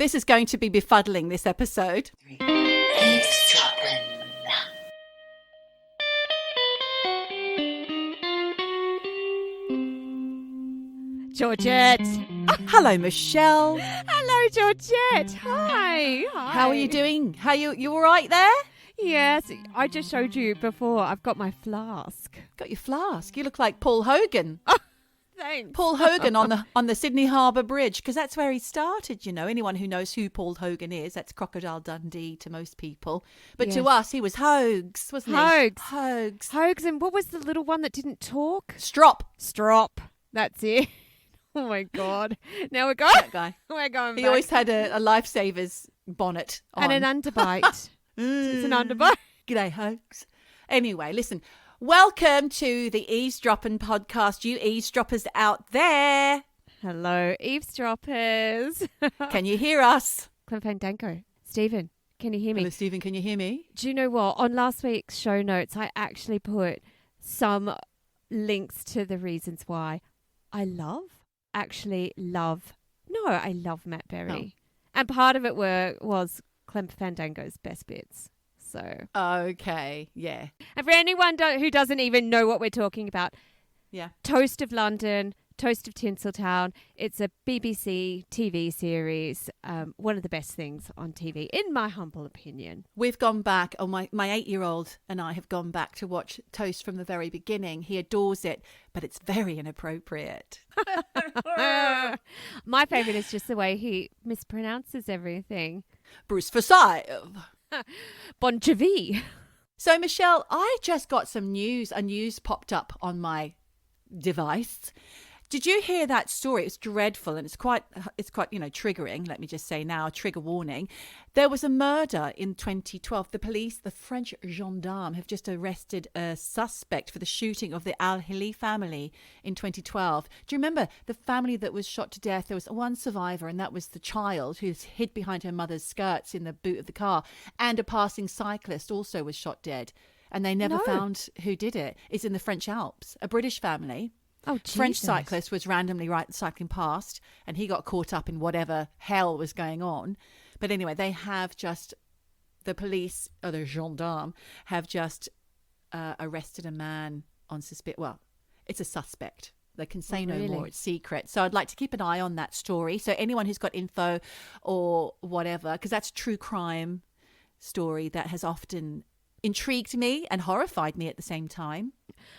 This is going to be befuddling, this episode. Eavesdroppin. Georgette. Hello, Michelle. Hello, Georgette. Hi. How are you doing? You all right there? Yes, I just showed you before. I've got my flask. Got your flask. You look like Paul Hogan. Thanks. Paul Hogan on the Sydney Harbour Bridge, because that's where he started, you know. Anyone who knows who Paul Hogan is, that's Crocodile Dundee to most people. But Yes. to us, he was Hoax, wasn't Hoax. he? Hoax. Hoax, and what was the little one that didn't talk? Strop. Strop. That's it. Oh my God. Now we're going. That guy. We're going He back. always had a lifesaver's bonnet on. And an underbite. It's an underbite. G'day, Hoax. Anyway, listen. Welcome to the Eavesdroppin Podcast, you eavesdroppers out there. Hello, eavesdroppers. Can you hear us? Clem Fandango. Stephen, can you hear me? Hello, Stephen, can you hear me? Do you know what? On last week's show notes, I actually put some links to the reasons why I love Matt Berry. And part of it was Clem Fandango's best bits. So, Okay, yeah. and for anyone who doesn't even know what we're talking about, Yeah. Toast of London, Toast of Tinseltown. It's a BBC TV series, one of the best things on TV, in my humble opinion. We've gone back, my 8-year-old and I have gone back to watch Toast from the very beginning. He adores it, but it's very inappropriate. My favourite is just the way he mispronounces everything. Bruce Forsyth. Bon Jovi. So, Michelle, I just got some news. A news popped up on my device. Did you hear that story? It's dreadful and it's quite, triggering. Let me just say now, a trigger warning. There was a murder in 2012. The French gendarmes have just arrested a suspect for the shooting of the Al-Hili family in 2012. Do you remember the family that was shot to death? There was one survivor, and that was the child who's hid behind her mother's skirts in the boot of the car. And a passing cyclist also was shot dead. And they never found who did it. It's in the French Alps, a British family. Oh, Jesus. French cyclist was randomly cycling past, and he got caught up in whatever hell was going on. But anyway, they have just, the police, or the gendarmes, have just arrested a man on well, it's a suspect. They can say no more. It's secret. So I'd like to keep an eye on that story. So anyone who's got info or whatever, because that's a true crime story that has often intrigued me and horrified me at the same time.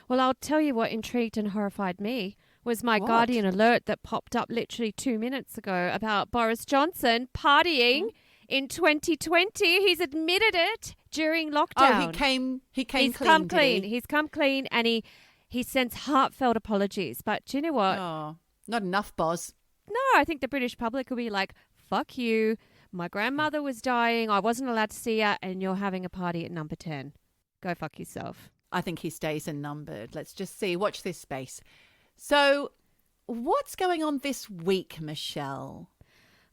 Well, I'll tell you what intrigued and horrified me was my What? Guardian alert that popped up literally 2 minutes ago about Boris Johnson partying in 2020. He's admitted it during lockdown. Oh, he came He's clean. come did clean. he? He's come clean, and he sends heartfelt apologies. But do you know what? Oh, not enough, Boz. No, I think the British public will be like, fuck you. My grandmother was dying. I wasn't allowed to see her, and you're having a party at number 10. Go fuck yourself. I think his days are numbered. Let's just see. Watch this space. So, what's going on this week, Michelle?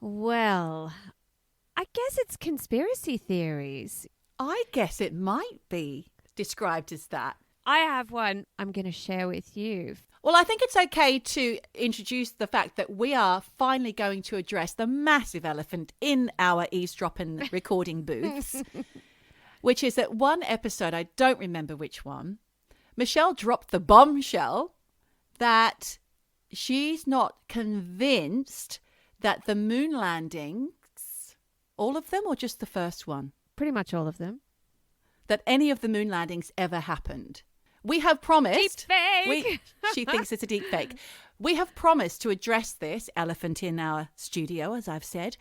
Well, I guess it's conspiracy theories. I guess it might be described as that. I have one I'm going to share with you. Well, I think it's okay to introduce the fact that we are finally going to address the massive elephant in our eavesdropping recording booths, which is that one episode, I don't remember which one, Michelle dropped the bombshell that she's not convinced that the moon landings, all of them or just the first one, Pretty much all of them. that any of the moon landings ever happened. We have promised. Deep fake. She thinks it's a deep fake. We have promised to address this elephant in our studio, as I've said,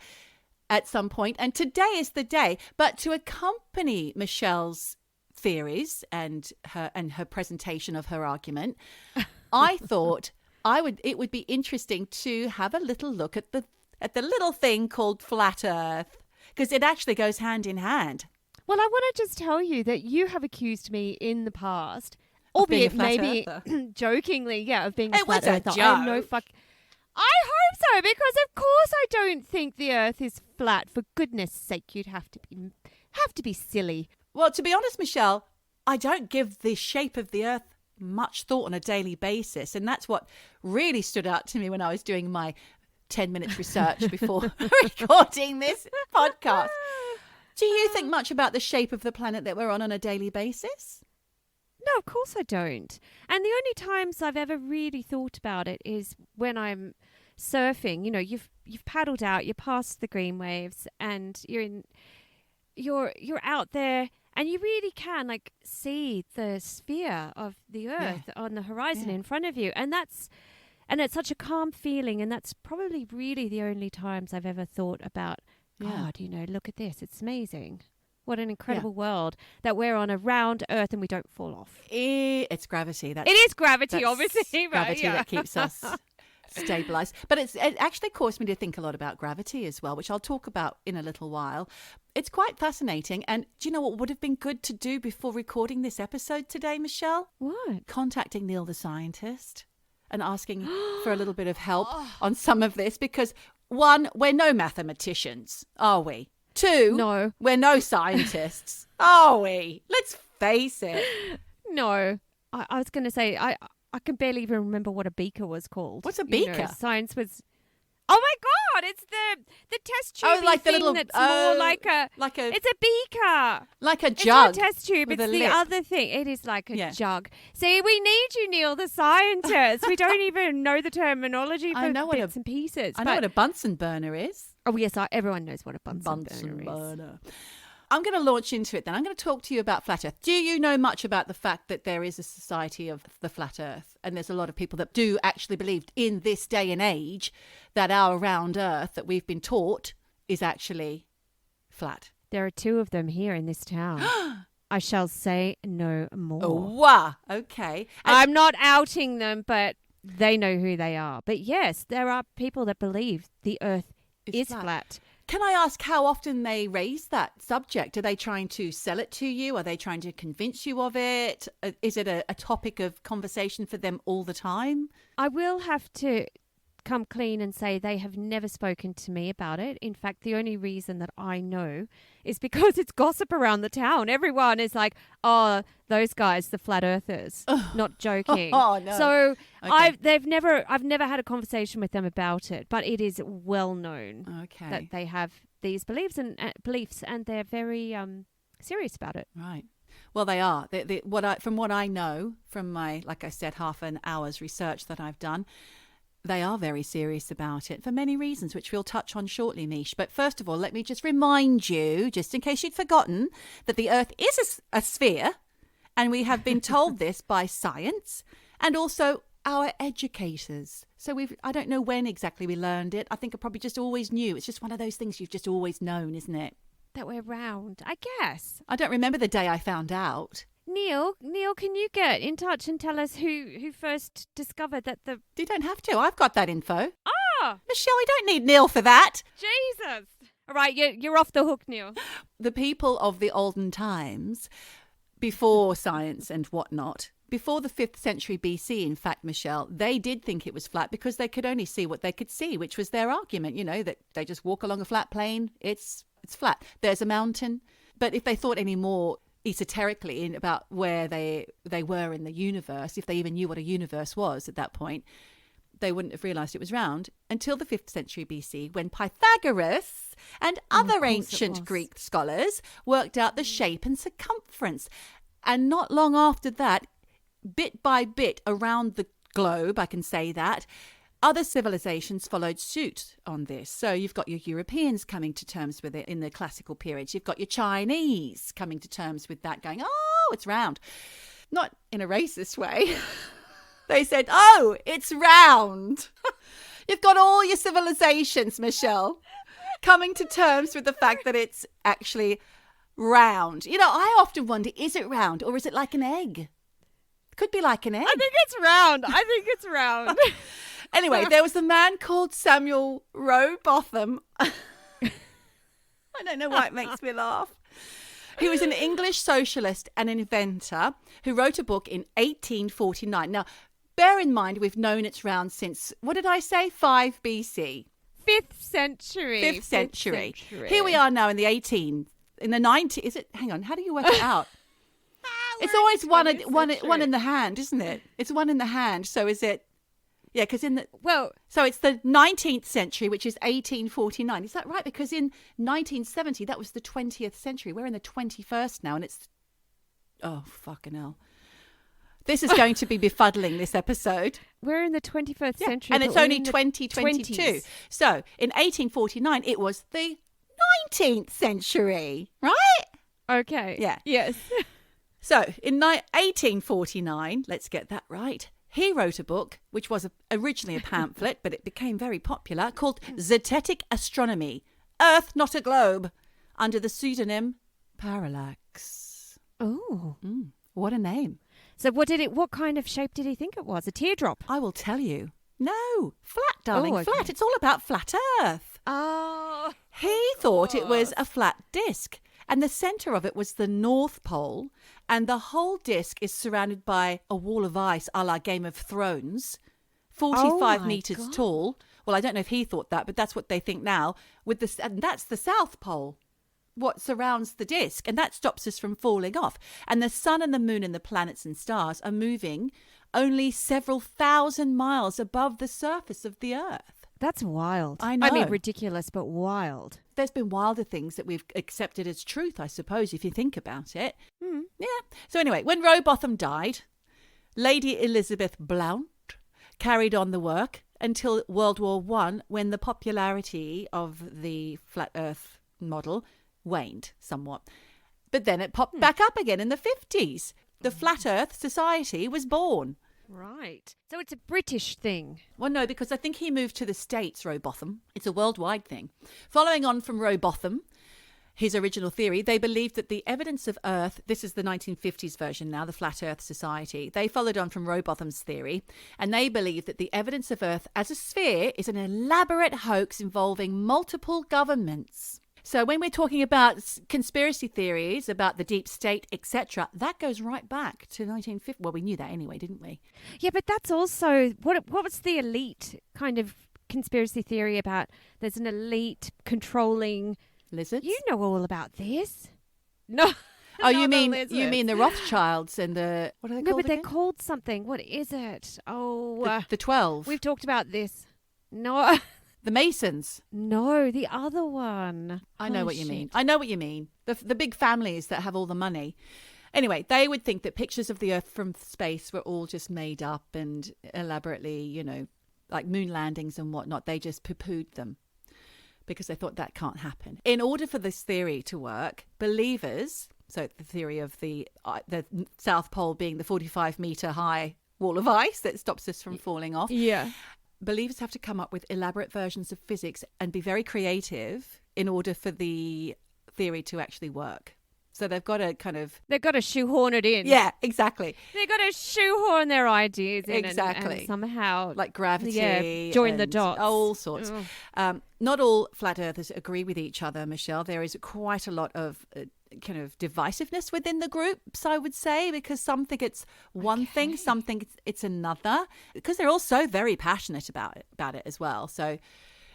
at some point. And today is the day. But to accompany Michelle's theories and her presentation of her argument, I thought it would be interesting to have a little look at the little thing called flat Earth, because it actually goes hand in hand. Well, I want to just tell you that you have accused me in the past, Of being a albeit flat maybe earther. jokingly, of being a It flat was a earther. I know joke. I hope so, because of course I don't think the Earth is flat. For goodness' sake, you'd have to be silly. Well, to be honest, Michelle, I don't give the shape of the Earth much thought on a daily basis. And that's what really stood out to me when I was doing my 10 minutes research before recording this podcast. Do you think much about the shape of the planet that we're on a daily basis? No, of course I don't. And the only times I've ever really thought about it is when I'm surfing. You know, you've paddled out, you're past the green waves, and you're out there, and you really can like see the sphere of the Earth on the horizon in front of you, and it's such a calm feeling, and that's probably really the only times I've ever thought about. God, you know, look at this. It's amazing. What an incredible world that we're on a round Earth and we don't fall off. It's gravity. It is gravity, obviously. Gravity that keeps us stabilized. But it actually caused me to think a lot about gravity as well, which I'll talk about in a little while. It's quite fascinating. And do you know what would have been good to do before recording this episode today, Michelle? What? Contacting Neil the scientist and asking for a little bit of help on some of this, because one, we're no mathematicians, are we? Two, no, we're no scientists, are we? Let's face it. No. I was going to say, I can barely even remember what a beaker was called. What's a beaker? You know, science was... Oh my God! It's the test tube like the thing little, that's more like a... It's a beaker. Like a jug. It's not a test tube. It's the lip. other thing. It is like a jug. See, we need you, Neil, the scientist. We don't even know the terminology for bits and pieces. I know what a Bunsen burner is. Oh, yes, everyone knows what a Bunsen burner is. I'm going to launch into it then. I'm going to talk to you about flat Earth. Do you know much about the fact that there is a society of the flat Earth? And there's a lot of people that do actually believe in this day and age that our round Earth that we've been taught is actually flat. There are two of them here in this town. I shall say no more. Oh, wow. Okay. I'm not outing them, but they know who they are. But yes, there are people that believe the Earth is flat. Can I ask how often they raise that subject? Are they trying to sell it to you? Are they trying to convince you of it? Is it a topic of conversation for them all the time? I will have to come clean and say they have never spoken to me about it. In fact, the only reason that I know is because it's gossip around the town. Everyone is like, oh, those guys, the flat earthers. Not joking. Oh, no. So okay. I've never had a conversation with them about it, but it is well known that they have these beliefs and they're very serious about it. Right. Well, they are. From what I know from my, like I said, half an hour's research that I've done, they are very serious about it for many reasons, which we'll touch on shortly, Mish. But first of all, let me just remind you, just in case you'd forgotten, that the Earth is a sphere, and we have been told this by science and also our educators. So I don't know when exactly we learned it. I think I probably just always knew. It's just one of those things you've just always known, isn't it? That we're round, I guess. I don't remember the day I found out. Neil, can you get in touch and tell us who first discovered that the... You don't have to. I've got that info. Ah! Michelle, we don't need Neil for that. Jesus! All right, you're off the hook, Neil. The people of the olden times, before science and whatnot, before the 5th century BC, in fact, Michelle, they did think it was flat because they could only see what they could see, which was their argument, that they just walk along a flat plane, it's flat. There's a mountain. But if they thought any more esoterically about where they were in the universe, if they even knew what a universe was at that point, they wouldn't have realized it was round until the 5th century BC, when Pythagoras and other ancient Greek scholars worked out the shape and circumference. And not long after that, bit by bit around the globe, I can say that, other civilizations followed suit on this. So you've got your Europeans coming to terms with it in the classical periods. You've got your Chinese coming to terms with that, going, oh, it's round. Not in a racist way. They said, oh, it's round. You've got all your civilizations, Michelle, coming to terms with the fact that it's actually round. I often wonder, is it round or is it like an egg? It could be like an egg. I think it's round. Anyway, there was a man called Samuel Rowbotham. I don't know why it makes me laugh. He was an English socialist and inventor who wrote a book in 1849. Now, bear in mind, we've known it's round since, what did I say, 5 BC? 5th century. 5th century. Here we are now in the 90s. Is it? Hang on, how do you work it out? It's always one in the hand, isn't it? It's one in the hand. So is it Yeah, because Well, so it's the 19th century, which is 1849. Is that right? Because in 1970, that was the 20th century. We're in the 21st now, and it's... Oh, fucking hell. This is going to be befuddling, this episode. we're in the 21st century. And it's but we're only in the 2022. 20s. So in 1849, it was the 19th century, right? Okay. Yeah. Yes. So in 1849, let's get that right, he wrote a book, which was originally a pamphlet, but it became very popular, called Zetetic Astronomy, Earth Not a Globe, under the pseudonym Parallax. Oh. What a name. So what kind of shape did he think it was? A teardrop? I will tell you. No, flat, darling, Oh, okay. flat. It's all about flat Earth. Oh. He thought it was a flat disc, and the centre of it was the North Pole, and the whole disc is surrounded by a wall of ice a la Game of Thrones, 45 my metres God. tall. Well, I don't know if he thought that, but that's what they think now. And that's the South Pole, what surrounds the disc, and that stops us from falling off. And the sun and the moon and the planets and stars are moving only several thousand miles above the surface of the Earth. That's wild. I know. I mean, ridiculous, but wild. There's been wilder things that we've accepted as truth, I suppose, if you think about it. Yeah. So anyway, when Rowbotham died, Lady Elizabeth Blount carried on the work until World War I, when the popularity of the flat Earth model waned somewhat. But then it popped back up again in the 50s. The Flat Earth Society was born. Right. So it's a British thing. Well, no, because I think he moved to the States, Rowbotham. It's a worldwide thing. Following on from Rowbotham, his original theory, they believed that the evidence of Earth, this is the 1950s version now, the Flat Earth Society, they followed on from Rowbotham's theory, and they believed that the evidence of Earth as a sphere is an elaborate hoax involving multiple governments. So when we're talking about conspiracy theories about the deep state, etc., that goes right back to 1950. Well, we knew that anyway, didn't we? Yeah, but that's also what was the elite kind of conspiracy theory about? There's an elite controlling. Lizards? You know all about this. No. Oh, not you the mean lizards. the Rothschilds and the what are they No, called but they're again? called something. What is it? Oh, The 12. we've talked about this. No, The Masons. no, the other one. I know Oh, what you shit. mean. I know what you mean. The big families that have all the money. Anyway, they would think that pictures of the Earth from space were all just made up and elaborately, like moon landings and whatnot. They just poo-pooed them because they thought that can't happen. In order for this theory to work, believers, so the theory of the South Pole being the 45-metre high wall of ice that stops us from falling off, Yeah. believers have to come up with elaborate versions of physics and be very creative in order for the theory to actually work. So they've got to kind of... They've got to shoehorn it in. Yeah, exactly. They've got to shoehorn their ideas in Exactly. and somehow... Like gravity. Yeah, join the and dots. all sorts. Not all flat earthers agree with each other, Michelle. There is quite a lot of kind of divisiveness within the groups, I would say, because some think it's one thing, some think it's another, because they're all so very passionate about it as well. So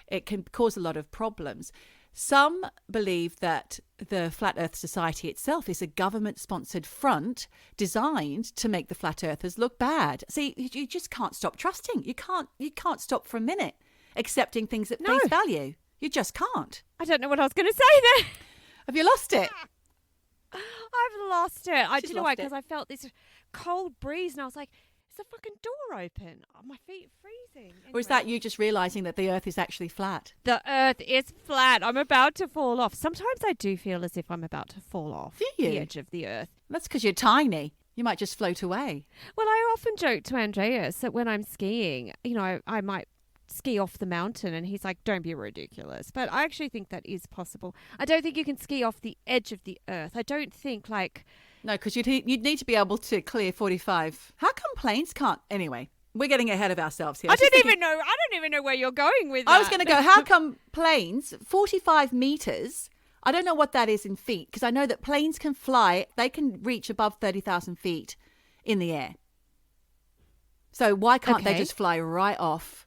it can cause a lot of problems. Some believe that the Flat Earth Society itself is a government-sponsored front designed to make the flat earthers look bad. See, you just can't stop trusting. You can't stop for a minute accepting things at face value. You just can't. I don't know what I was going to say there. Have you lost it? I've lost it. She's Do you know why? lost it. Because I felt this cold breeze and I was like, is the fucking door open? Oh, my feet are freezing. Or is Anyway. that you just realising that the Earth is actually flat? The earth is flat. I'm about to fall off. Sometimes I do feel as if I'm about to fall off Do you? the edge of the earth. That's because you're tiny. You might just float away. Well, I often joke to Andreas that when I'm skiing, I might ski off the mountain and he's like, don't be ridiculous. But I actually think that is possible. I don't think you can ski off the edge of the earth. I don't think No, because you'd need to be able to clear 45. How come planes can't? Anyway, we're getting ahead of ourselves here. I don't even know where you're going with that. I was going to go, how come planes, 45 metres, I don't know what that is in feet, because I know that planes can fly, they can reach above 30,000 feet in the air. So why can't they Okay. just fly right off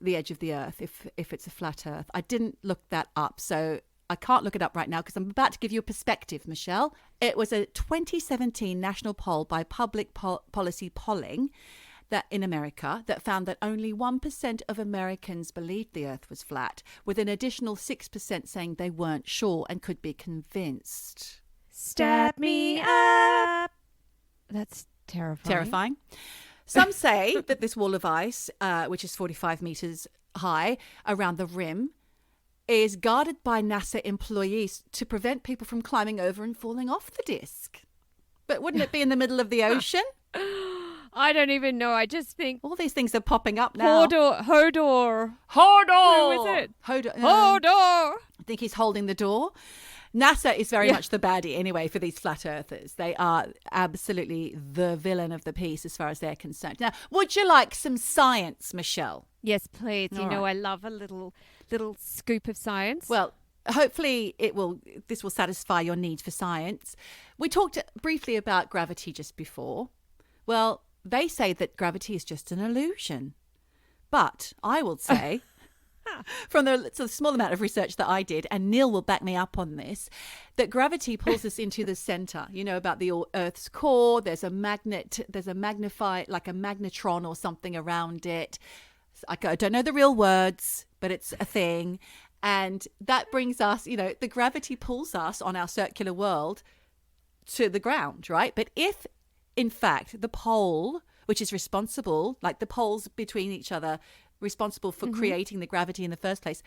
the edge of the earth if it's a flat earth? I didn't look that up, so I can't look it up right now because I'm about to give you a perspective, Michelle. It was a 2017 national poll by Public Policy Polling. that in America that found that only 1% of Americans believed the Earth was flat, with an additional 6% saying they weren't sure and could be convinced. Stab me up. That's terrifying. Some say that this wall of ice, which is 45 meters high around the rim, is guarded by NASA employees to prevent people from climbing over and falling off the disc. But wouldn't it be in the middle of the ocean? I don't even know. I just think All these things are popping up now. Hodor. Hodor! Who is it? Hodor. Hodor. I think he's holding the door. NASA is very much the baddie anyway for these flat earthers. They are absolutely the villain of the piece as far as they're concerned. Now, would you like some science, Michelle? Yes, please. You All know right. I love a little scoop of science. Well, hopefully this will satisfy your need for science. We talked briefly about gravity just before. Well, they say that gravity is just an illusion. But I will say, from the small amount of research that I did, and Neil will back me up on this, that gravity pulls us into the center. You know about the Earth's core. There's a magnet, there's a like a magnetron or something around it. I don't know the real words, but it's a thing. And that brings us, the gravity pulls us on our circular world to the ground, right? But if, in fact, the pole, which is responsible, like the poles between each other, responsible for creating the gravity in the first place,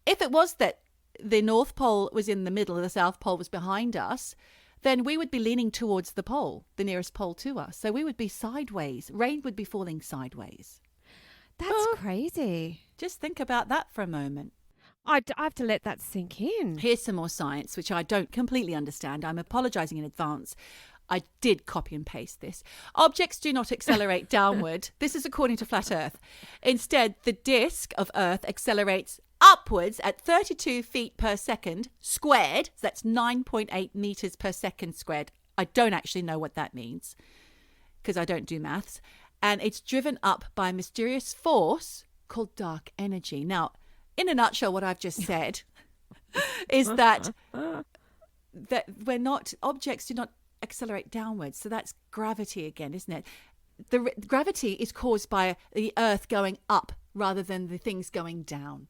if it was that the North Pole was in the middle and the South Pole was behind us, then we would be leaning towards the pole, the nearest pole to us. So we would be sideways. Rain would be falling sideways. That's crazy. Just think about that for a moment. I have to let that sink in. Here's some more science, which I don't completely understand. I'm apologizing in advance. I did copy and paste this. Objects do not accelerate downward. This is according to Flat Earth. Instead, the disk of Earth accelerates upwards at 32 feet per second squared. So that's 9.8 meters per second squared. I don't actually know what that means because I don't do maths. And it's driven up by a mysterious force called dark energy. Now, in a nutshell, what I've just said is that objects do not accelerate downwards. So that's gravity again, isn't it? The gravity is caused by the Earth going up rather than the things going down.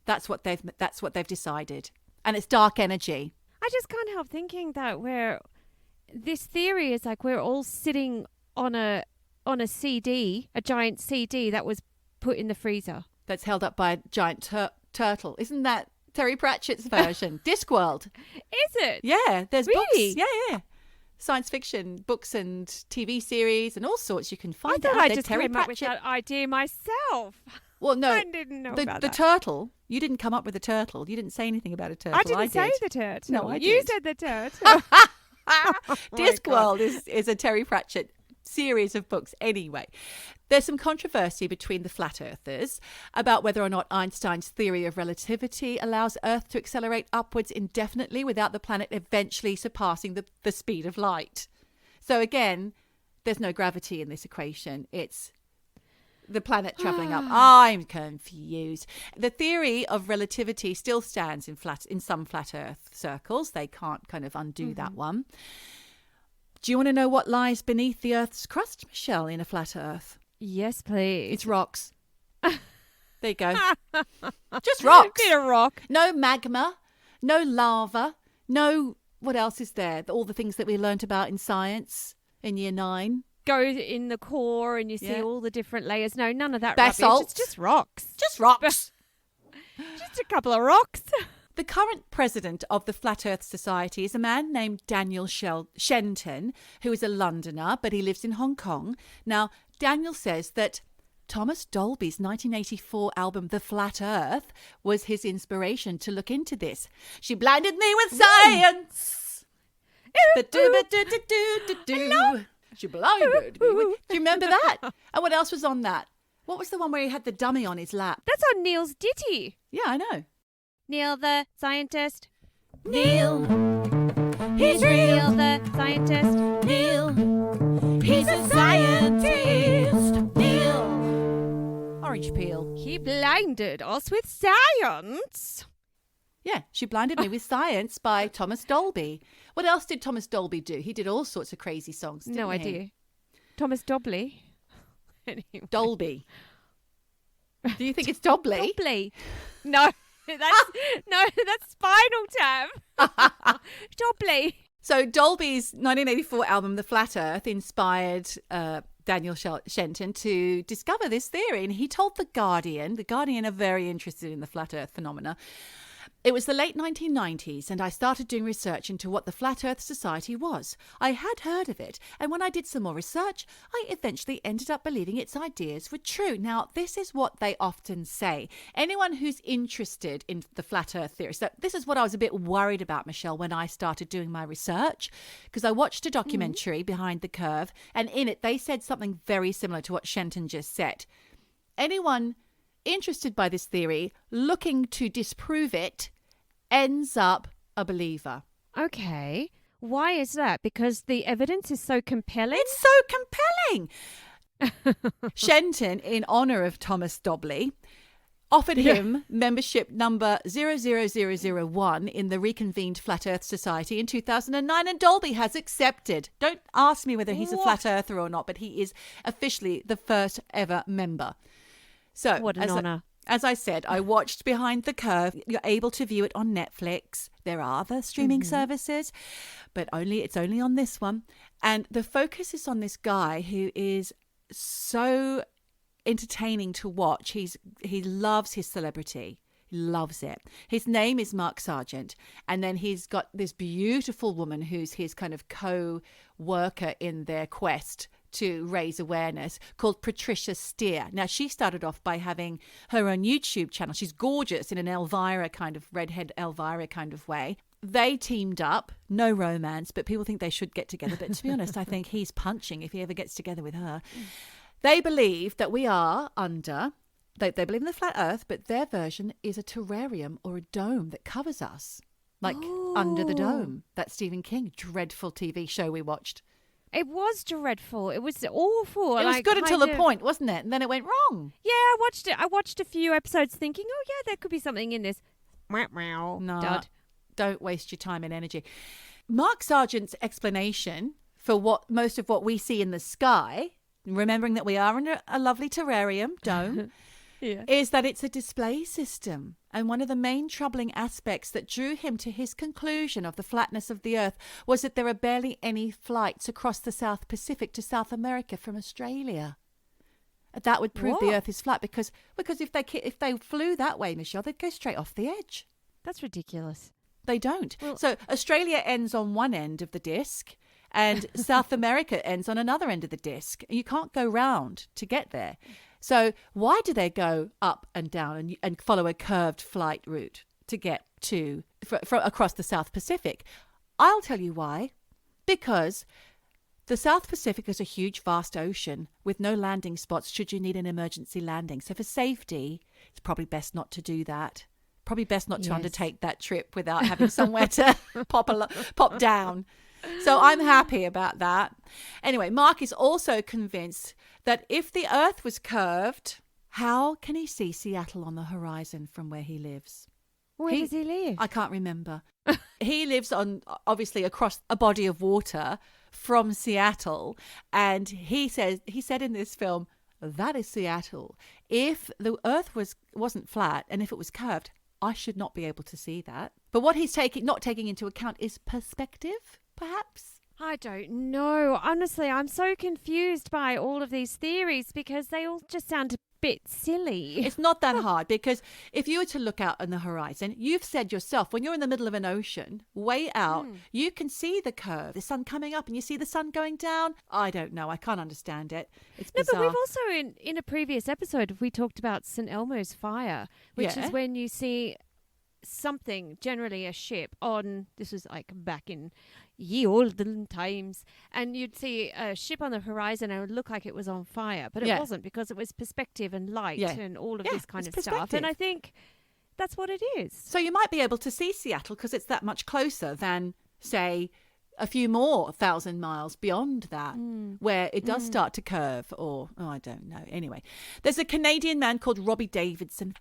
That's what they've decided, and it's dark energy. I just can't help thinking that this theory is like we're all sitting on a CD, a giant CD that was put in the freezer. That's held up by a giant turtle. Isn't that Terry Pratchett's version? Discworld. Is it? Yeah, there's Really? books. Yeah. Science fiction books and TV series and all sorts you can find. I thought out I there. just Terry came up with Pratchett. that idea myself. Well, no, I didn't know about the that. turtle. You didn't come up with a turtle. You didn't say anything about a turtle. I didn't say did. the turtle. No, I You did. said the turtle. Discworld is a Terry Pratchett series of books anyway. There's some controversy between the flat earthers about whether or not Einstein's theory of relativity allows Earth to accelerate upwards indefinitely without the planet eventually surpassing the speed of light. So again, there's no gravity in this equation. It's the planet travelling up. I'm confused. The theory of relativity still stands in some flat Earth circles. They can't kind of undo that one. Do you want to know what lies beneath the Earth's crust, Michelle, in a flat Earth? Yes, please. It's rocks. There you go. Just rocks. Bit of rock. No magma, no lava, no... What else is there? All the things that we learnt about in science in year 9. Go in the core and you see Yeah. all the different layers. No, none of that Basalt. rubbish. It's just rocks. Just rocks. Just a couple of rocks. The current president of the Flat Earth Society is a man named Daniel Shenton, who is a Londoner, but he lives in Hong Kong. Now, Daniel says that Thomas Dolby's 1984 album, The Flat Earth, was his inspiration to look into this. She blinded me with science. She blinded me with... Do you remember that? And what else was on that? What was the one where he had the dummy on his lap? That's on Neil's ditty. Yeah, I know. Neil the scientist. Neil, he's Neil real. the scientist. Neil, he's a scientist. Neil, Orange peel. He blinded us with science. Yeah, She Blinded Me with Science by Thomas Dolby. What else did Thomas Dolby do? He did all sorts of crazy songs, didn't No he? idea. Thomas Dobley. Anyway. Dolby. Do you think it's Dobley? Dobley. No, that's Spinal Tap. Dobley. So Dolby's 1984 album, The Flat Earth, inspired Daniel Shenton to discover this theory. And he told The Guardian are very interested in the flat earth phenomena. It was the late 1990s, and I started doing research into what the Flat Earth Society was. I had heard of it, and when I did some more research, I eventually ended up believing its ideas were true. Now, this is what they often say. Anyone who's interested in the Flat Earth theory, so this is what I was a bit worried about, Michelle, when I started doing my research, because I watched a documentary, Behind the Curve, and in it they said something very similar to what Shenton just said. Anyone interested by this theory, looking to disprove it, ends up a believer. Okay. Why is that? Because the evidence is so compelling? It's so compelling. Shenton, in honour of Thomas Dobley, offered him membership number 00001 in the reconvened Flat Earth Society in 2009, and Dolby has accepted. Don't ask me whether he's a flat earther or not, but he is officially the first ever member. So, what an honour. As I said, I watched Behind the Curve. You're able to view it on Netflix. There are other streaming services, but it's only on this one. And the focus is on this guy who is so entertaining to watch. He loves his celebrity. He loves it. His name is Mark Sargent. And then he's got this beautiful woman who's his kind of co-worker in their quest to raise awareness, called Patricia Steer. Now, she started off by having her own YouTube channel. She's gorgeous in an Elvira kind of redhead Elvira kind of way. They teamed up, no romance, but people think they should get together. But to be honest, I think he's punching if he ever gets together with her. They believe that we are under, they believe in the flat earth, but their version is a terrarium or a dome that covers us, like Under the Dome, that Stephen King dreadful TV show we watched. It was dreadful. It was awful. It was good until a point, wasn't it? And then it went wrong. Yeah, I watched it. I watched a few episodes thinking, oh, yeah, there could be something in this. No, Dud. Don't waste your time and energy. Mark Sargent's explanation for most of what we see in the sky, remembering that we are in a lovely terrarium dome, is that it's a display system. And one of the main troubling aspects that drew him to his conclusion of the flatness of the Earth was that there are barely any flights across the South Pacific to South America from Australia. That would prove the Earth is flat because if they flew that way, Michelle, they'd go straight off the edge. That's ridiculous. They don't. So Australia ends on one end of the disc and South America ends on another end of the disc. You can't go round to get there. So why do they go up and down and follow a curved flight route to get to across the South Pacific? I'll tell you why. Because the South Pacific is a huge, vast ocean with no landing spots should you need an emergency landing. So for safety, it's probably best not to do that. Probably best not to undertake that trip without having somewhere to pop down. So I'm happy about that. Anyway, Mark is also convinced that if the Earth was curved, how can he see Seattle on the horizon from where he lives? Where does he live? I can't remember. He lives obviously across a body of water from Seattle. And he said in this film, that is Seattle. If the Earth wasn't flat and if it was curved, I should not be able to see that. But what he's not taking into account is perspective, perhaps. I don't know. Honestly, I'm so confused by all of these theories because they all just sound a bit silly. It's not that hard because if you were to look out on the horizon, you've said yourself, when you're in the middle of an ocean, way out, you can see the curve, the sun coming up and you see the sun going down. I don't know. I can't understand it. It's bizarre. No, but we've also, in a previous episode, we talked about St. Elmo's fire, which is when you see something, generally a ship this was like back in ye olden times, and you'd see a ship on the horizon and it would look like it was on fire, but it wasn't because it was perspective and light and all of this kind of stuff. And I think that's what it is. So you might be able to see Seattle because it's that much closer than, say, a few more 1,000 miles beyond that, where it does start to curve, or I don't know. Anyway, there's a Canadian man called Robbie Davidson.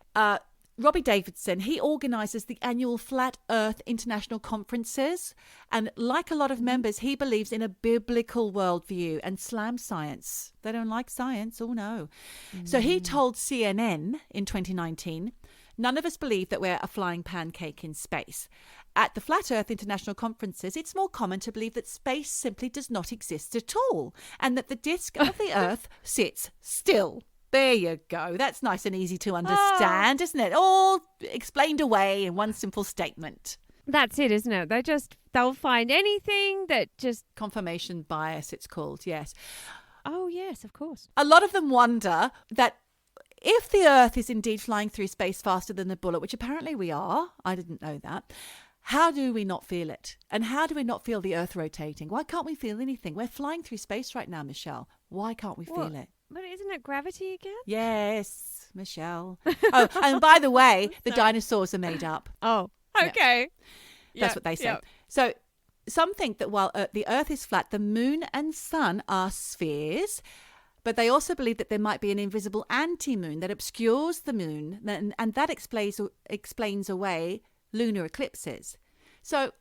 Robbie Davidson, he organises the annual Flat Earth International Conferences. And like a lot of members, he believes in a biblical worldview and slams science. They don't like science. Oh, no. So he told CNN in 2019, none of us believe that we're a flying pancake in space. At the Flat Earth International Conferences, it's more common to believe that space simply does not exist at all and that the disk of the Earth sits still. There you go. That's nice and easy to understand, isn't it? All explained away in one simple statement. That's it, isn't it? They'll find anything that just... Confirmation bias, it's called, yes. Oh, yes, of course. A lot of them wonder that if the Earth is indeed flying through space faster than the bullet, which apparently we are, I didn't know that, how do we not feel it? And how do we not feel the Earth rotating? Why can't we feel anything? We're flying through space right now, Michelle. Why can't we feel it? But isn't it gravity again? Yes, Michelle. Oh, and by the way, the dinosaurs are made up. Oh, okay. That's what they say. So some think that while the Earth is flat, the moon and sun are spheres. But they also believe that there might be an invisible anti-moon that obscures the moon. And that explains away lunar eclipses. So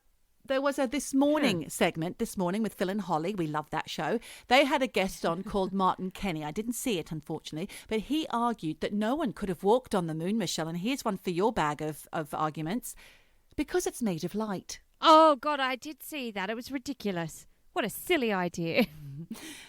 there was a This Morning segment this morning with Phil and Holly. We love that show. They had a guest on called Martin Kenny. I didn't see it, unfortunately, but he argued that no one could have walked on the moon, Michelle. And here's one for your bag of arguments. Because it's made of light. Oh, God, I did see that. It was ridiculous. What a silly idea.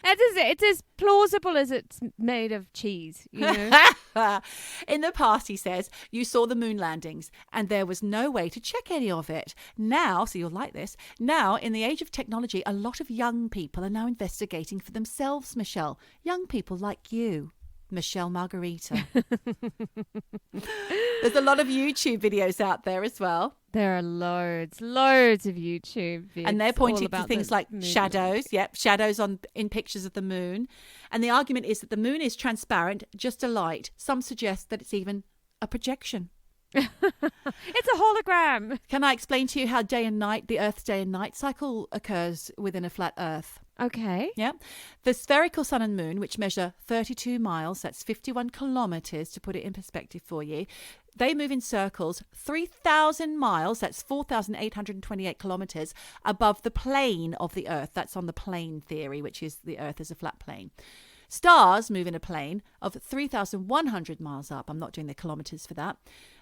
It's as plausible as it's made of cheese, you know? In the past, he says, you saw the moon landings and there was no way to check any of it. Now, so you'll like this, now in the age of technology, a lot of young people are now investigating for themselves, Michelle. Young people like you. Michelle Margarita. There's a lot of YouTube videos out there as well. There are loads of YouTube videos. And they're pointing to things like shadows. Yep, shadows in pictures of the moon. And the argument is that the moon is transparent, just a light. Some suggest that it's even a projection. It's a hologram. Can I explain to you how the Earth's day and night cycle occurs within a flat Earth? Okay. Yeah. The spherical sun and moon, which measure 32 miles, that's 51 kilometers, to put it in perspective for you, they move in circles 3,000 miles, that's 4,828 kilometers, above the plane of the Earth. That's on the plane theory, which is the Earth is a flat plane. Stars move in a plane of 3,100 miles up. I'm not doing the kilometers for that.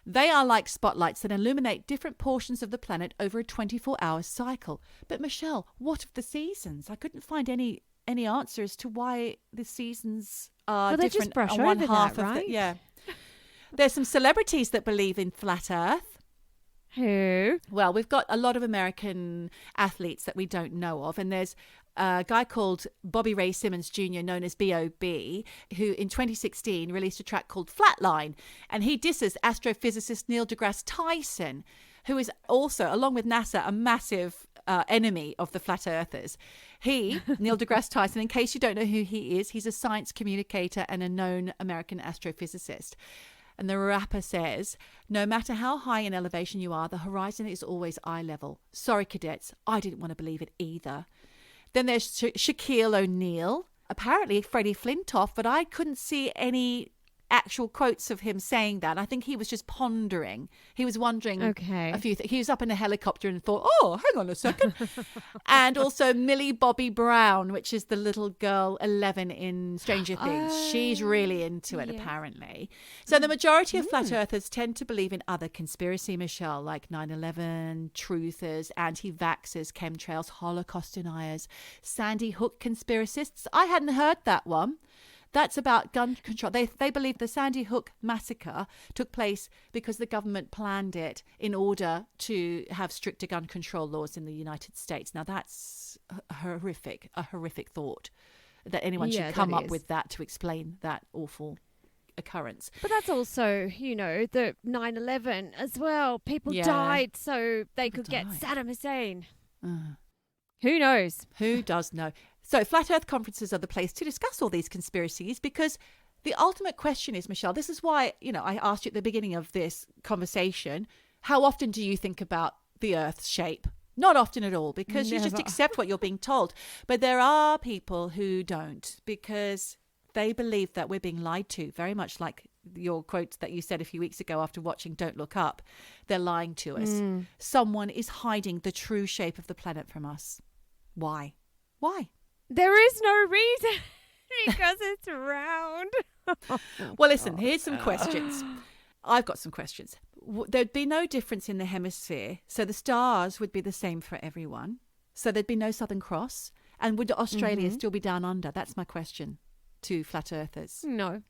They are like spotlights that illuminate different portions of the planet over a 24-hour cycle. But Michelle, what of the seasons? I couldn't find any answer as to why the seasons are different. Just brush on one over half that, of right? Yeah. There's some celebrities that believe in flat Earth. Who? Well, we've got a lot of American athletes that we don't know of, and there's a guy called Bobby Ray Simmons Jr., known as B.O.B., who in 2016 released a track called Flatline, and he disses astrophysicist Neil deGrasse Tyson, who is also, along with NASA, a massive enemy of the flat earthers. Neil deGrasse Tyson, in case you don't know who he is, he's a science communicator and a known American astrophysicist. And the rapper says, no matter how high in elevation you are, the horizon is always eye level. Sorry, cadets, I didn't want to believe it either. Then there's Shaquille O'Neal, apparently Freddie Flintoff, but I couldn't see any actual quotes of him saying that. I think he was just pondering. He was wondering a few things. He was up in a helicopter and thought, oh, hang on a second. And also Millie Bobby Brown, which is the little girl 11 in Stranger Things. She's really into it, apparently. So the majority of flat earthers tend to believe in other conspiracy, Michelle, like 9/11, truthers, anti-vaxxers, chemtrails, Holocaust deniers, Sandy Hook conspiracists. I hadn't heard that one. That's about gun control. They believe the Sandy Hook massacre took place because the government planned it in order to have stricter gun control laws in the United States. Now, that's a horrific thought that anyone should come up with that to explain that awful occurrence. But that's also, the 9/11 as well. People died so they could get Saddam Hussein. Who knows? Who does know? So Flat Earth conferences are the place to discuss all these conspiracies, because the ultimate question is, Michelle, this is why, I asked you at the beginning of this conversation, how often do you think about the Earth's shape? Not often at all, because you just accept what you're being told. But there are people who don't, because they believe that we're being lied to, very much like your quote that you said a few weeks ago after watching Don't Look Up, they're lying to us. Someone is hiding the true shape of the planet from us. Why? Why? There is no reason because it's round. Well, listen, here's some questions. I've got some questions. There'd be no difference in the hemisphere, so the stars would be the same for everyone. So there'd be no Southern Cross. And would Australia still be down under? That's my question to flat earthers. No.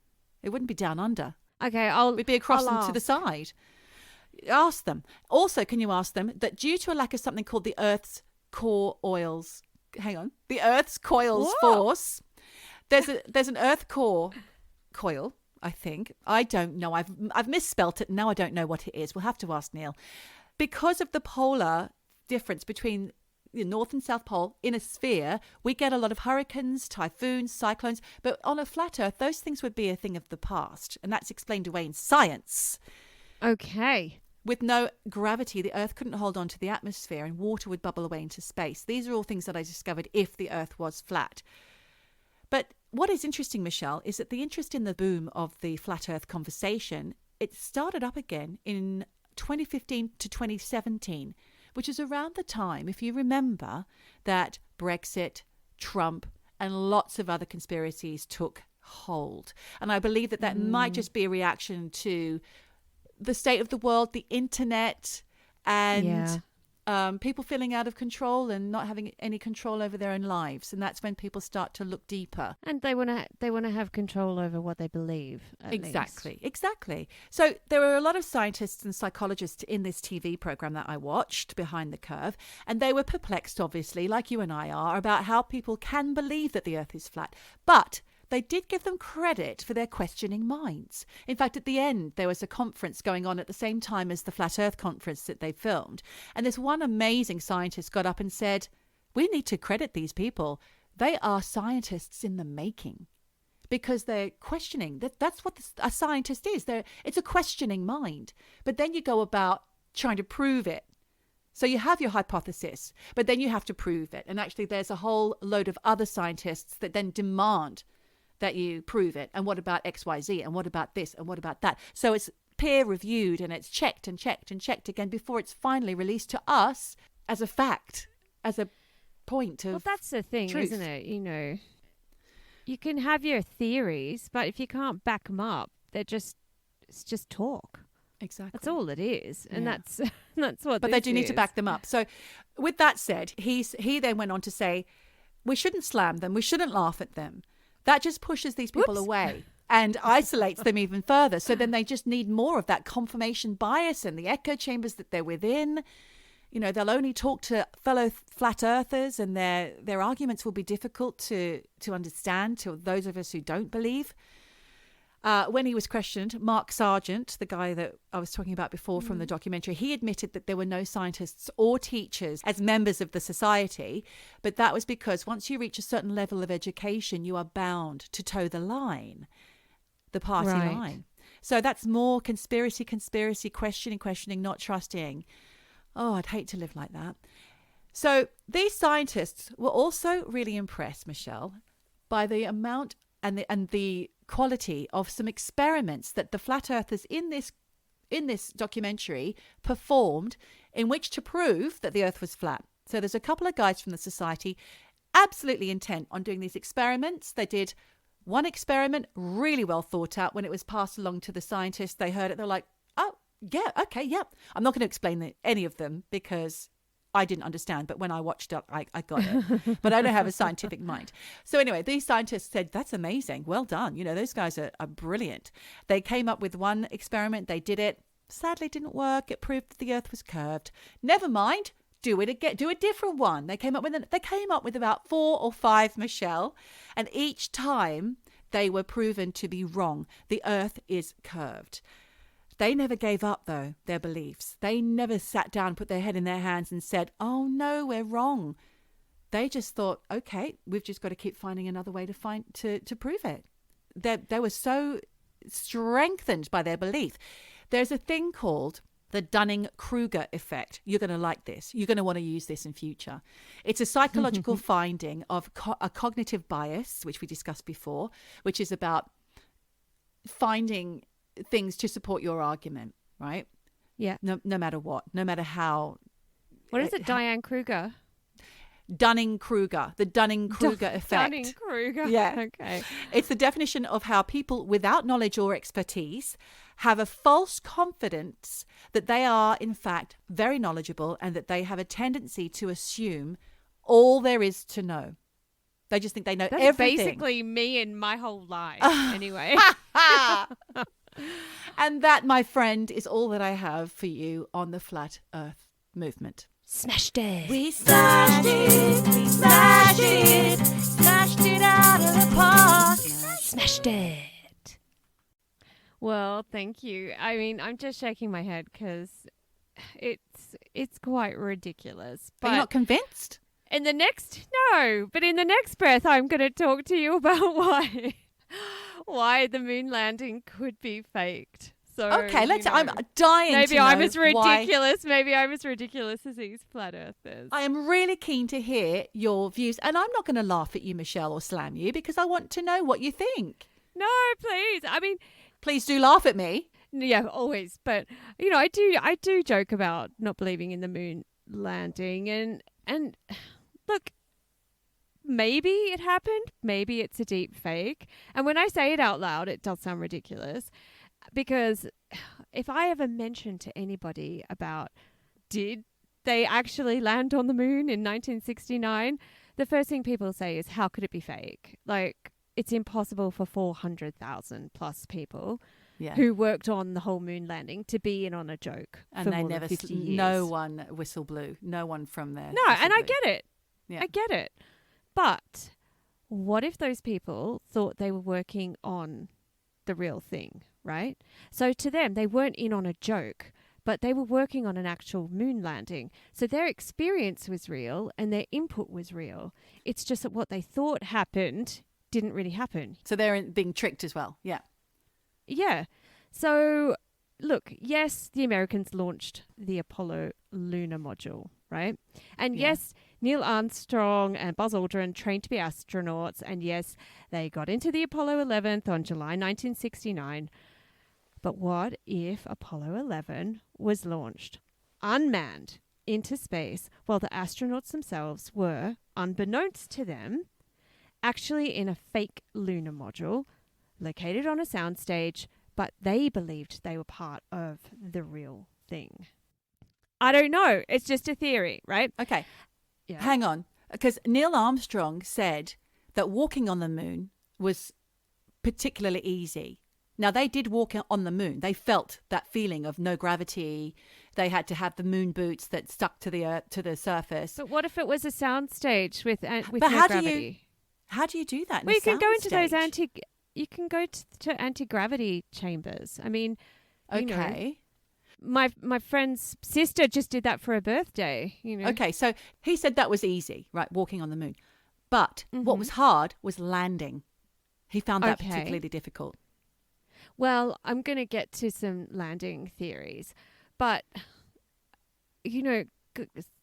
It wouldn't be down under. Okay, It'd be across them to the side. Ask them. Also, can you ask them that due to a lack of something called the Earth's core oils, the Earth's coils force, there's an Earth core coil, I think. I don't know. I've misspelt it. Now I don't know what it is. We'll have to ask Neil. Because of the polar difference between the North and South Pole in a sphere, we get a lot of hurricanes, typhoons, cyclones. But on a flat Earth, those things would be a thing of the past. And that's explained away in science. Okay. With no gravity, the Earth couldn't hold on to the atmosphere and water would bubble away into space. These are all things that I discovered if the Earth was flat. But what is interesting, Michelle, is that the interest in the boom of the flat Earth conversation, it started up again in 2015 to 2017, which is around the time, if you remember, that Brexit, Trump, and lots of other conspiracies took hold. And I believe that might just be a reaction to the state of the world, the internet, and people feeling out of control and not having any control over their own lives. And that's when people start to look deeper. And they want to have control over what they believe. Exactly. So there were a lot of scientists and psychologists in this TV program that I watched, Behind the Curve, and they were perplexed, obviously, like you and I are, about how people can believe that the Earth is flat. But they did give them credit for their questioning minds. In fact, at the end, there was a conference going on at the same time as the Flat Earth conference that they filmed. And this one amazing scientist got up and said, we need to credit these people. They are scientists in the making. Because they're questioning. That's what a scientist is. It's a questioning mind. But then you go about trying to prove it. So you have your hypothesis, but then you have to prove it. And actually, there's a whole load of other scientists that then demand that you prove it. And what about XYZ? And what about this? And what about that? So it's peer reviewed and it's checked and checked and checked again before it's finally released to us as a fact, as a point of Well, that's the thing, truth. isn't it? You know, you can have your theories, but if you can't back them up, it's just talk. Exactly. That's all it is. And Yeah. that's what But this they do need to is. back them up. So with that said, he then went on to say, we shouldn't slam them. We shouldn't laugh at them. That just pushes these people away and isolates them even further. So then they just need more of that confirmation bias and the echo chambers that they're within. You know, they'll only talk to fellow flat earthers and their arguments will be difficult to understand to those of us who don't believe. When he was questioned, Mark Sargent, the guy that I was talking about before from the documentary, he admitted that there were no scientists or teachers as members of the society. But that was because once you reach a certain level of education, you are bound to toe the line, the party line. So that's more conspiracy, questioning, not trusting. Oh, I'd hate to live like that. So these scientists were also really impressed, Michelle, by the amount and the quality of some experiments that the flat earthers in this documentary performed in which to prove that the Earth was flat. So there's a couple of guys from the society absolutely intent on doing these experiments. They did one experiment really well thought out. When it was passed along to the scientists, they heard it. They're like, oh, yeah, okay, yeah. I'm not going to explain any of them because I didn't understand, but when I watched it, I got it. But I don't have a scientific mind. So anyway, these scientists said, that's amazing. Well done. You know, those guys are brilliant. They came up with one experiment. They did it. Sadly, it didn't work. It proved that the Earth was curved. Never mind. Do it again. Do a different one. They came up with about 4 or 5, Michelle. And each time they were proven to be wrong. The Earth is curved. They never gave up, though, their beliefs. They never sat down, put their head in their hands and said, oh, no, we're wrong. They just thought, okay, we've just got to keep finding another way to prove it. They were so strengthened by their belief. There's a thing called the Dunning-Kruger Effect. You're going to like this. You're going to want to use this in future. It's a psychological finding of a cognitive bias, which we discussed before, which is about finding things to support your argument, right? Yeah. No matter what, no matter how. What is it, Diane Kruger? Dunning-Kruger, the Dunning-Kruger Effect. Dunning-Kruger. Yeah. Okay. It's the definition of how people without knowledge or expertise have a false confidence that they are, in fact, very knowledgeable and that they have a tendency to assume all there is to know. They just think they know That's everything. basically me and my whole life, anyway. And that, my friend, is all that I have for you on the Flat Earth movement. Smashed it. We smashed it out of the park. Smashed it. Well, thank you. I mean, I'm just shaking my head because it's quite ridiculous. Are you not convinced? In the next breath, I'm going to talk to you about why the moon landing could be faked. So Okay, I'm dying maybe to know I'm as why. ridiculous. Maybe I'm as ridiculous as these flat earthers. I am really keen to hear your views, and I'm not going to laugh at you, Michelle, or slam you because I want to know what you think. No, please. I mean, Please do laugh at me. yeah, always. But I do joke about not believing in the moon landing, and look, maybe it happened. Maybe it's a deep fake. And when I say it out loud, it does sound ridiculous. Because if I ever mention to anybody about did they actually land on the moon in 1969, the first thing people say is, how could it be fake? Like, it's impossible for 400,000 plus people who worked on the whole moon landing to be in on a joke. And for they more never, than 50 years. no one whistle blew. No one from there. No, and I get it. Yeah. I get it. But what if those people thought they were working on the real thing, right? So to them, they weren't in on a joke, but they were working on an actual moon landing. So their experience was real and their input was real. It's just that what they thought happened didn't really happen. So they're being tricked as well. Yeah. Yeah. So look, yes, the Americans launched the Apollo lunar module, right? And yes, Neil Armstrong and Buzz Aldrin trained to be astronauts. And yes, they got into the Apollo 11th on July 1969. But what if Apollo 11 was launched unmanned into space while the astronauts themselves were, unbeknownst to them, actually in a fake lunar module located on a soundstage, but they believed they were part of the real thing? I don't know. It's just a theory, right? Okay. Yeah. Hang on. Because Neil Armstrong said that walking on the moon was particularly easy. Now, they did walk on the moon. They felt that feeling of no gravity. They had to have the moon boots that stuck to the earth, to the surface. But what if it was a soundstage with no how gravity? How do you do that? Well, you can go into those you can go to anti-gravity chambers. I mean, okay. My friend's sister just did that for her birthday. Okay, so he said that was easy, right? Walking on the moon, but what was hard was landing. He found that particularly difficult. Well, I'm going to get to some landing theories, but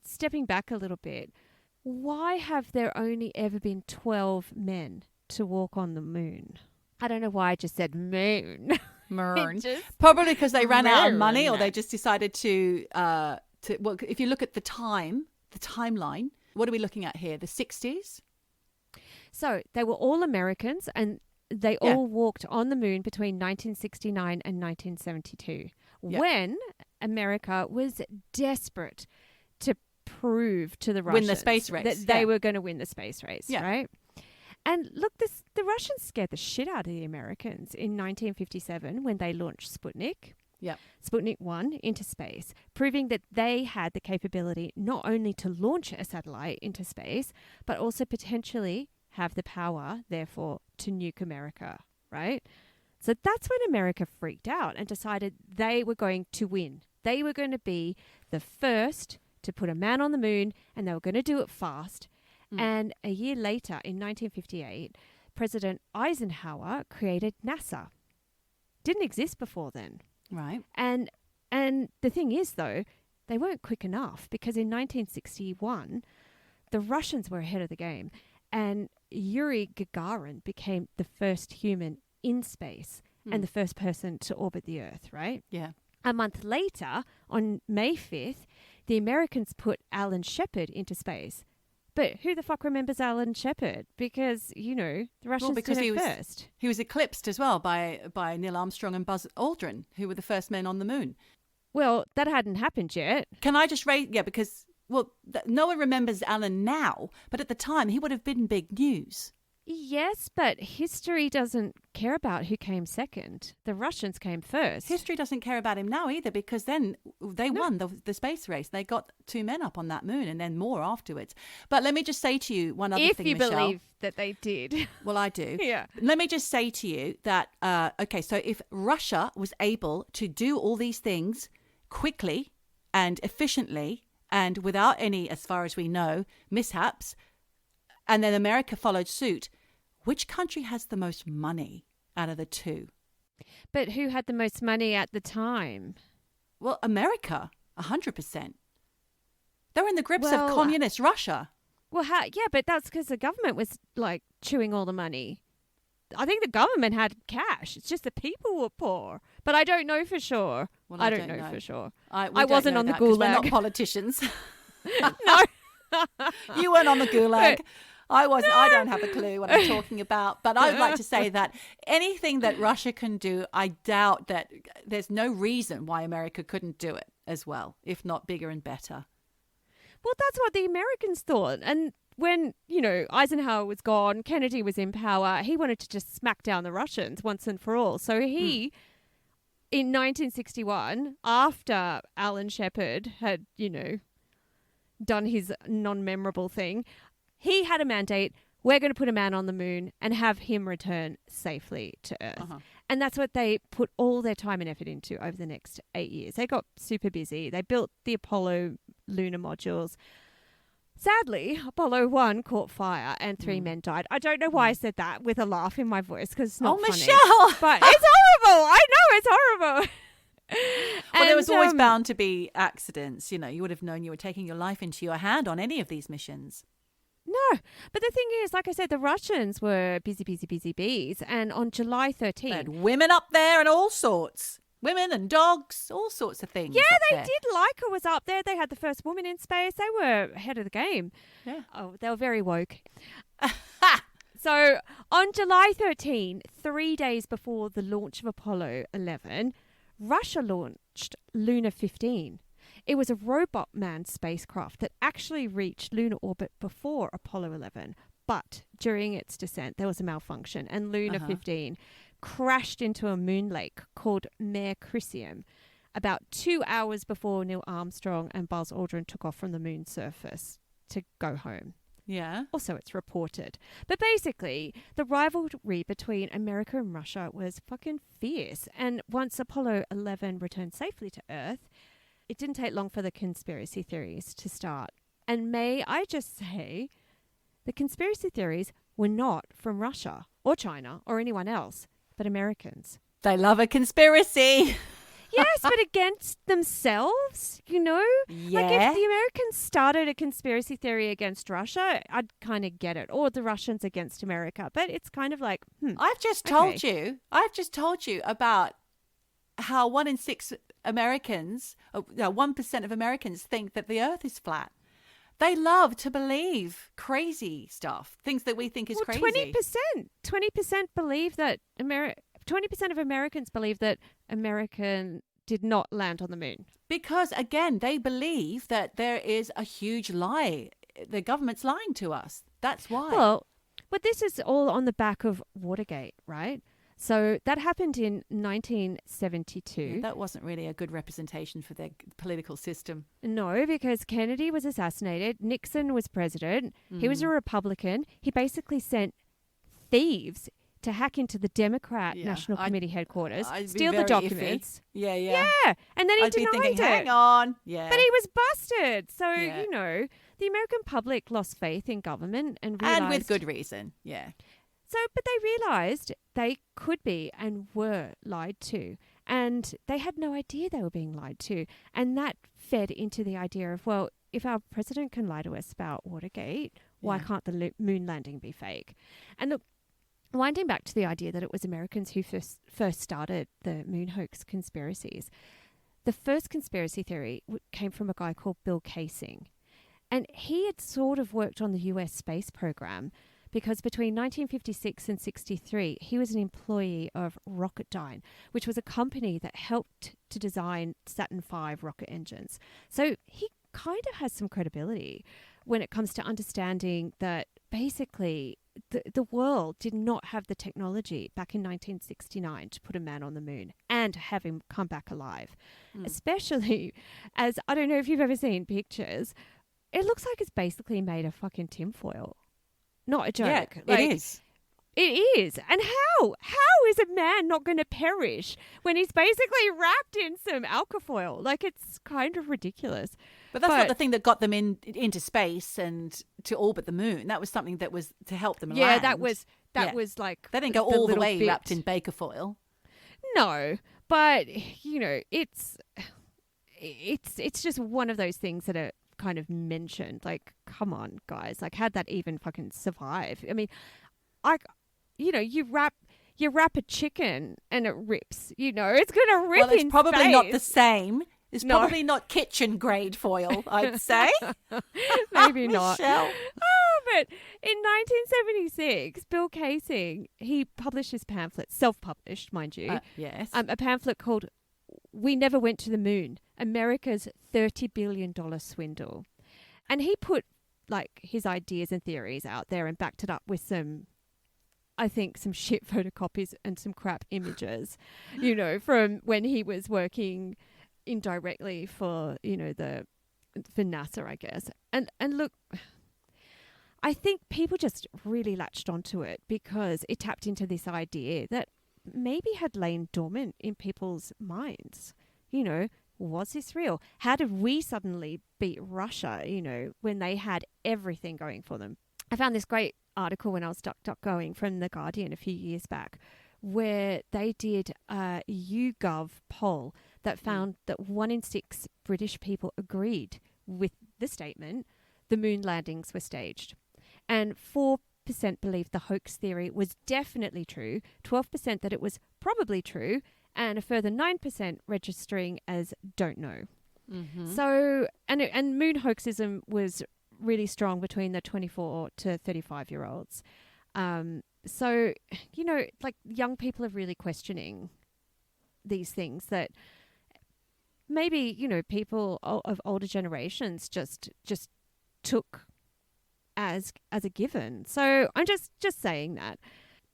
stepping back a little bit, why have there only ever been 12 men to walk on the moon? I don't know why I just said moon. Moon. Probably because they ran out of money, or they just decided to. Well, if you look at the timeline, what are we looking at here? The 60s. So they were all Americans, and they all walked on the moon between 1969 and 1972, when America was desperate to prove to the Russians win the space race that they were going to win the space race, right? And look, the Russians scared the shit out of the Americans in 1957 when they launched Sputnik. Sputnik 1 into space, proving that they had the capability not only to launch a satellite into space, but also potentially have the power, therefore, to nuke America, right? So that's when America freaked out and decided they were going to win. They were going to be the first to put a man on the moon, and they were going to do it fast. And a year later, in 1958, President Eisenhower created NASA. Didn't exist before then. Right. And the thing is, though, they weren't quick enough, because in 1961, the Russians were ahead of the game, and Yuri Gagarin became the first human in space. and the first person to orbit the Earth, right? Yeah. A month later, on May 5th, the Americans put Alan Shepard into space. But who the fuck remembers Alan Shepard? Because, the Russians did it first. He was eclipsed as well by Neil Armstrong and Buzz Aldrin, who were the first men on the moon. Well, that hadn't happened yet. Can I just raise... Yeah, because, no one remembers Alan now, but at the time, he would have been big news. Yes, but history doesn't care about who came second. The Russians came first. History doesn't care about him now either, because then they won the space race. They got 2 men up on that moon and then more afterwards. But let me just say to you one other thing, Michelle. If you believe that they did. Well, I do. Yeah. Let me just say to you that, so if Russia was able to do all these things quickly and efficiently and without any, as far as we know, mishaps, and then America followed suit, which country has the most money out of the two? But who had the most money at the time? Well, America, 100%. They're in the grips of communist Russia. Well, but that's because the government was chewing all the money. I think the government had cash. It's just the people were poor. But I don't know for sure. Well, I don't know for sure. I wasn't on the gulag. We're not politicians. No. You weren't on the gulag. I wasn't. No. I don't have a clue what I'm talking about. But I would like to say that anything that Russia can do, I doubt that there's no reason why America couldn't do it as well, if not bigger and better. Well, that's what the Americans thought. And when, Eisenhower was gone, Kennedy was in power, he wanted to just smack down the Russians once and for all. So he, in 1961, after Alan Shepard had, done his non-memorable thing, he had a mandate, we're going to put a man on the moon and have him return safely to Earth. Uh-huh. And that's what they put all their time and effort into over the next 8 years. They got super busy. They built the Apollo lunar modules. Sadly, Apollo 1 caught fire and 3 men died. I don't know why I said that with a laugh in my voice because it's not funny. Michelle! But it's horrible. I know it's horrible. Well, there was always bound to be accidents. You would have known you were taking your life into your hand on any of these missions. No, but the thing is, like I said, the Russians were busy bees. And on July 13th... They had women up there and all sorts. Women and dogs, all sorts of things. Yeah, they did. Leica was up there. They had the first woman in space. They were ahead of the game. Yeah. Oh, they were very woke. So on July 13, 3 days before the launch of Apollo 11, Russia launched Lunar 15. It was a robot manned spacecraft that actually reached lunar orbit before Apollo 11. But during its descent, there was a malfunction and Lunar 15 crashed into a moon lake called Mare Crisium about 2 hours before Neil Armstrong and Buzz Aldrin took off from the moon's surface to go home. Yeah. Also, it's reported. But basically, the rivalry between America and Russia was fucking fierce. And once Apollo 11 returned safely to Earth, it didn't take long for the conspiracy theories to start. And may I just say, the conspiracy theories were not from Russia or China or anyone else, but Americans. They love a conspiracy. Yes, but against themselves, Yeah. Like if the Americans started a conspiracy theory against Russia, I'd kind of get it. Or the Russians against America. But it's kind of like, I've just told you about how 1 in 6 Americans, 1% of Americans think that the Earth is flat. They love to believe crazy stuff, things that we think is crazy. 20% believe that 20% of Americans believe that American did not land on the moon. Because, again, they believe that there is a huge lie. The government's lying to us. That's why. Well, but this is all on the back of Watergate, right? So that happened in 1972. Yeah, that wasn't really a good representation for their political system. No, because Kennedy was assassinated. Nixon was president. He was a Republican. He basically sent thieves to hack into the Democrat National Committee headquarters, steal the documents. Iffy. Yeah. Yeah, and then he I'd denied be thinking, it. Hang on. Yeah. But he was busted. So, the American public lost faith in government and realized... And with good reason, yeah. So, but they realized they could be and were lied to. And they had no idea they were being lied to. And that fed into the idea of, well, if our president can lie to us about Watergate, why can't the moon landing be fake? And look, winding back to the idea that it was Americans who first started the moon hoax conspiracies, the first conspiracy theory came from a guy called Bill Kaysing. And he had sort of worked on the US space program because between 1956 and 63, he was an employee of Rocketdyne, which was a company that helped to design Saturn V rocket engines. So he kind of has some credibility when it comes to understanding that basically the world did not have the technology back in 1969 to put a man on the moon and have him come back alive. Especially as, I don't know if you've ever seen pictures, it looks like it's basically made of fucking tinfoil. Not a joke. Yeah, it is. It is. And how? How is a man not going to perish when he's basically wrapped in some alcofoil? Like, it's kind of ridiculous. But that's not the thing that got them into space and to orbit the moon. That was something that was to help them land. Yeah, that was like... They didn't go all the way wrapped in baker foil. No, but, you know, it's just one of those things that are kind of mentioned. Like, come on, guys. Like, how'd that even fucking survive? I mean, you wrap a chicken and it rips. You know, it's gonna rip. Well, it's probably not the same. It's probably not kitchen grade foil, I'd say. Maybe not. Michelle. Oh, but in 1976, Bill Kaysing, he published his pamphlet, self-published, mind you. Yes. A pamphlet called "We Never Went to the Moon: America's $30 billion Swindle," and he put like his ideas and theories out there and backed it up with some shit photocopies and some crap images, you know, from when he was working indirectly for NASA, I guess. And look, I think people just really latched onto it because it tapped into this idea that maybe had lain dormant in people's minds. You know, was this real? How did we suddenly beat Russia, you know, when they had everything going for them? I found this great article when I was going from The Guardian a few years back where they did a YouGov poll that found that 1 in 6 British people agreed with the statement the moon landings were staged. And 4% believed the hoax theory was definitely true, 12% that it was probably true, and a further 9% registering as don't know. Mm-hmm. So, and moon hoaxism was really strong between the 24 to 35-year-olds. So, you know, like young people are really questioning these things that maybe, you know, people of older generations just took as a given. So I'm just saying that.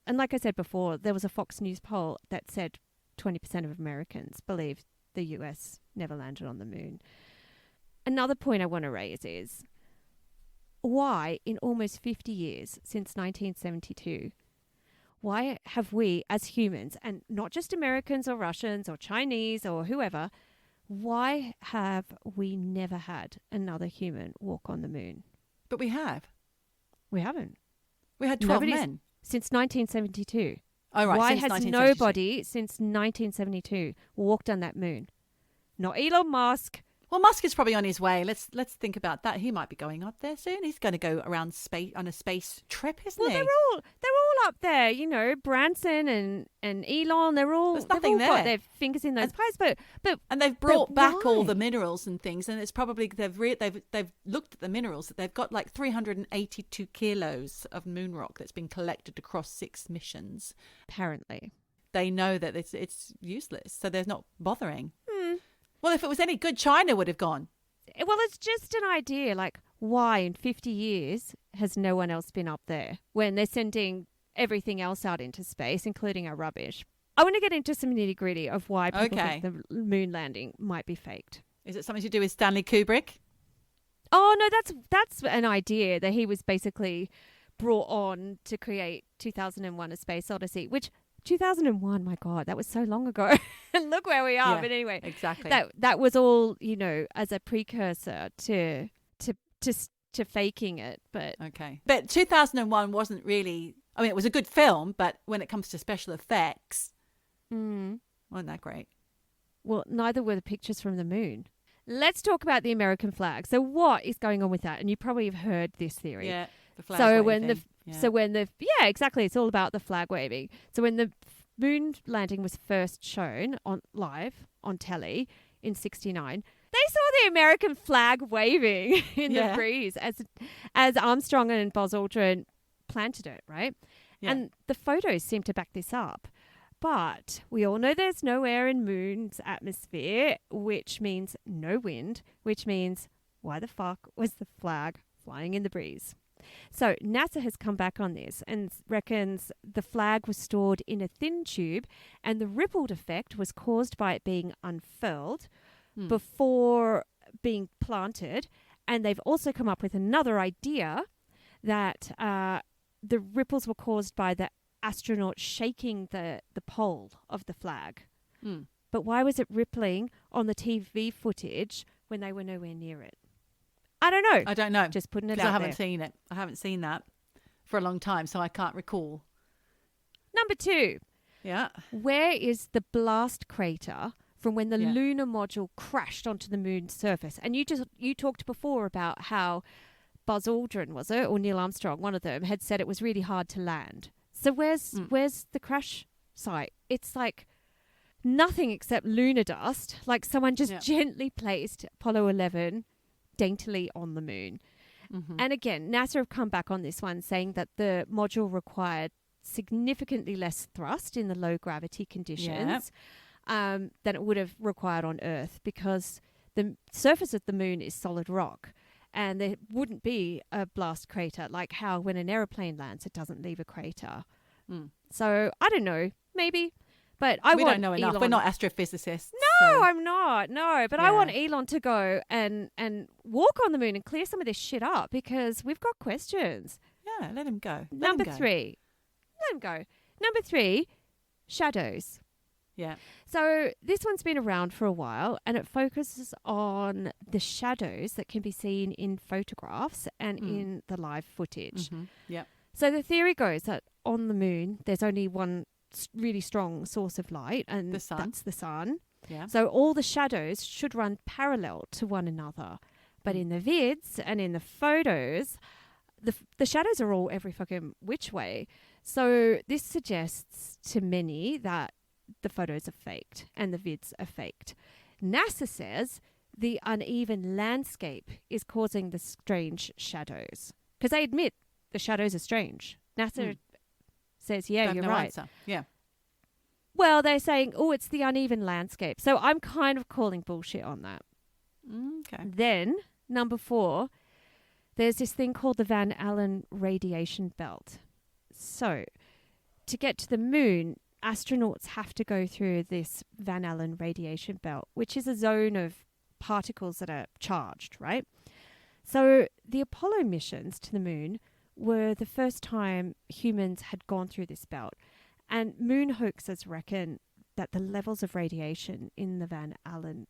And like I said before, there was a Fox News poll that said 20% of Americans believe the US never landed on the moon. Another point I want to raise is why, in almost 50 years since 1972, why have we as humans, and not just Americans or Russians or Chinese or whoever, why have we never had another human walk on the moon? But we have. We haven't. We had 12 men. Since 1972. Oh, right. Why since has 1972. nobody since 1972 walked on that moon? Not Elon Musk. Well, Musk is probably on his way. Let's think about that. He might be going up there soon. He's going to go around space on a space trip, isn't he? They're all up there. You know, Branson and Elon. They've all got their fingers in those pies. But and they've brought back why? all the minerals and things. And it's probably they've looked at the minerals. They've got like 382 kilos of moon rock that's been collected across 6 missions. Apparently, they know that it's useless, so they're not bothering. Well, if it was any good, China would have gone. Well, it's just an idea. Like, why in 50 years has no one else been up there when they're sending everything else out into space, including our rubbish? I want to get into some nitty gritty of why people think the moon landing might be faked. Is it something to do with Stanley Kubrick? Oh, no, that's an idea that he was basically brought on to create 2001: A Space Odyssey, which 2001, my God, that was so long ago. And look where we are. Yeah, but anyway, exactly. That was all, you know, as a precursor to faking it. But okay. But 2001 wasn't really. I mean, it was a good film, but when it comes to special effects, wasn't that great? Well, neither were the pictures from the moon. Let's talk about the American flag. So what is going on with that? And you probably have heard this theory. Yeah. The flag So waving. yeah, exactly, it's all about the flag waving. So when the moon landing was first shown on live on telly in 1969, they saw the American flag waving in the breeze as Armstrong and Buzz Aldrin planted it, right? Yeah. And the photos seem to back this up. But we all know there's no air in moon's atmosphere, which means no wind, which means why the fuck was the flag flying in the breeze? So NASA has come back on this and reckons the flag was stored in a thin tube and the rippled effect was caused by it being unfurled before being planted. And they've also come up with another idea that the ripples were caused by the astronaut shaking the pole of the flag. But why was it rippling on the TV footage when they were nowhere near it? I don't know. Just putting it out there. I haven't seen it. I haven't seen that for a long time, so I can't recall. Number 2. Yeah. Where is the blast crater from when the lunar module crashed onto the moon's surface? And you talked before about how Buzz Aldrin, was it, or Neil Armstrong, one of them, had said it was really hard to land. So where's the crash site? It's like nothing except lunar dust. Like someone just gently placed Apollo 11 daintily on the moon. And again, NASA have come back on this one, saying that the module required significantly less thrust in the low gravity conditions than it would have required on Earth, because the surface of the moon is solid rock. And there wouldn't be a blast crater, like how when an aeroplane lands, it doesn't leave a crater. So I don't know, maybe. But we don't know enough. We're not astrophysicists. No, I'm not. No, but I want Elon to go and walk on the moon and clear some of this shit up, because we've got questions. Yeah, let him go. Number 3. Let him go. Number 3, shadows. Yeah. So this one's been around for a while, and it focuses on the shadows that can be seen in photographs and in the live footage. Yeah. So the theory goes that on the moon, there's only one really strong source of light, and that's the sun. Yeah. So all the shadows should run parallel to one another. But in the vids and in the photos, the shadows are all every fucking which way. So this suggests to many that the photos are faked and the vids are faked. NASA says the uneven landscape is causing the strange shadows, because they admit the shadows are strange. NASA says, yeah, you're right. Answer. Yeah. Well, they're saying, oh, it's the uneven landscape. So I'm kind of calling bullshit on that. Okay. Then, number 4, there's this thing called the Van Allen radiation belt. So to get to the moon, astronauts have to go through this Van Allen radiation belt, which is a zone of particles that are charged, right? So the Apollo missions to the moon were the first time humans had gone through this belt. And moon hoaxers reckon that the levels of radiation in the Van Allen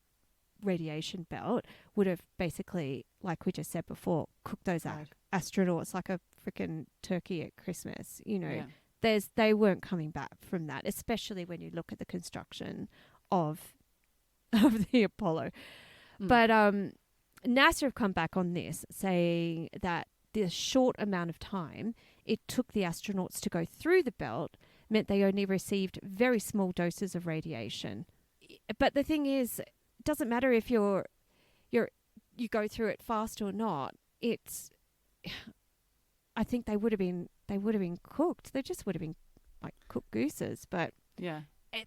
radiation belt would have basically, like we just said before, cooked those astronauts like a freaking turkey at Christmas. You know, they weren't coming back from that, especially when you look at the construction of the Apollo. But NASA have come back on this, saying that the short amount of time it took the astronauts to go through the belt meant they only received very small doses of radiation. But the thing is, it doesn't matter if you go through it fast or not. I think they would have been cooked. They just would have been like cooked gooses. But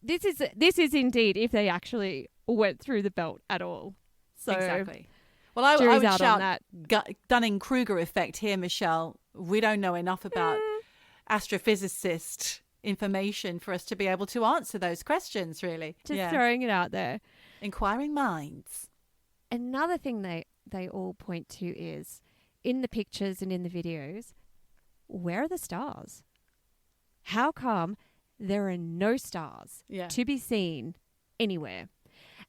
this is indeed if they actually went through the belt at all. So exactly. Well, I would shout Dunning-Kruger Effect here, Michelle. We don't know enough about astrophysicist information for us to be able to answer those questions, really. Just throwing it out there. Inquiring minds. Another thing they all point to is, in the pictures and in the videos, where are the stars? How come there are no stars to be seen anywhere?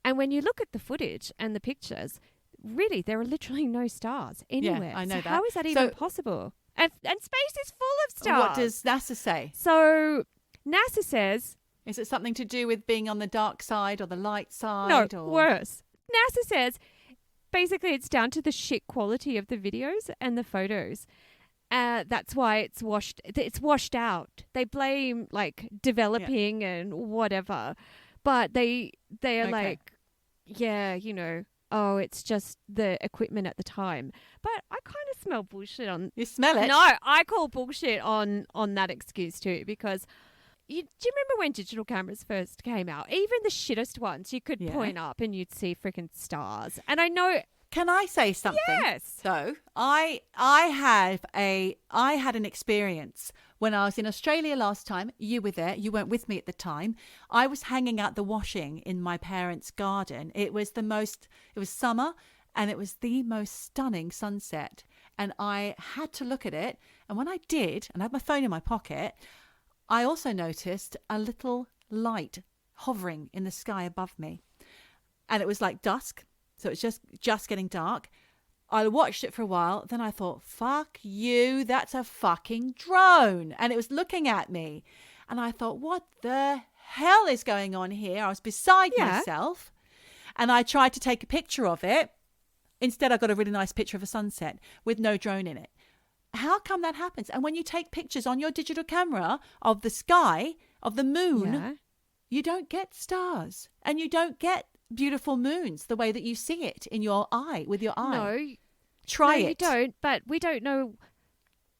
And when you look at the footage and the pictures, really, there are literally no stars anywhere. Yeah, I know that. How is that even possible? And space is full of stars. What does NASA say? So NASA says... Is it something to do with being on the dark side or the light side? No, worse. NASA says basically it's down to the shit quality of the videos and the photos. That's why it's washed out. They blame like developing and whatever, but they are like, yeah, you know, oh, it's just the equipment at the time. But I kind of smell bullshit on. You smell it? No, I call bullshit on that excuse too, because do you remember when digital cameras first came out? Even the shittest ones, you could point up and you'd see freaking stars. And I know. Can I say something? Yes. So I had an experience when I was in Australia last time. You were there. You weren't with me at the time. I was hanging out the washing in my parents' garden. It was summer, and it was the most stunning sunset. And I had to look at it. And when I did, and I had my phone in my pocket, I also noticed a little light hovering in the sky above me. And it was like dusk. So it's just getting dark. I watched it for a while. Then I thought, fuck you, that's a fucking drone. And it was looking at me. And I thought, what the hell is going on here? I was beside myself. And I tried to take a picture of it. Instead, I got a really nice picture of a sunset with no drone in it. How come that happens? And when you take pictures on your digital camera of the sky, of the moon, you don't get stars. And you don't get beautiful moons the way that you see it in your eye, with your eye. No. Try it. You don't, but we don't know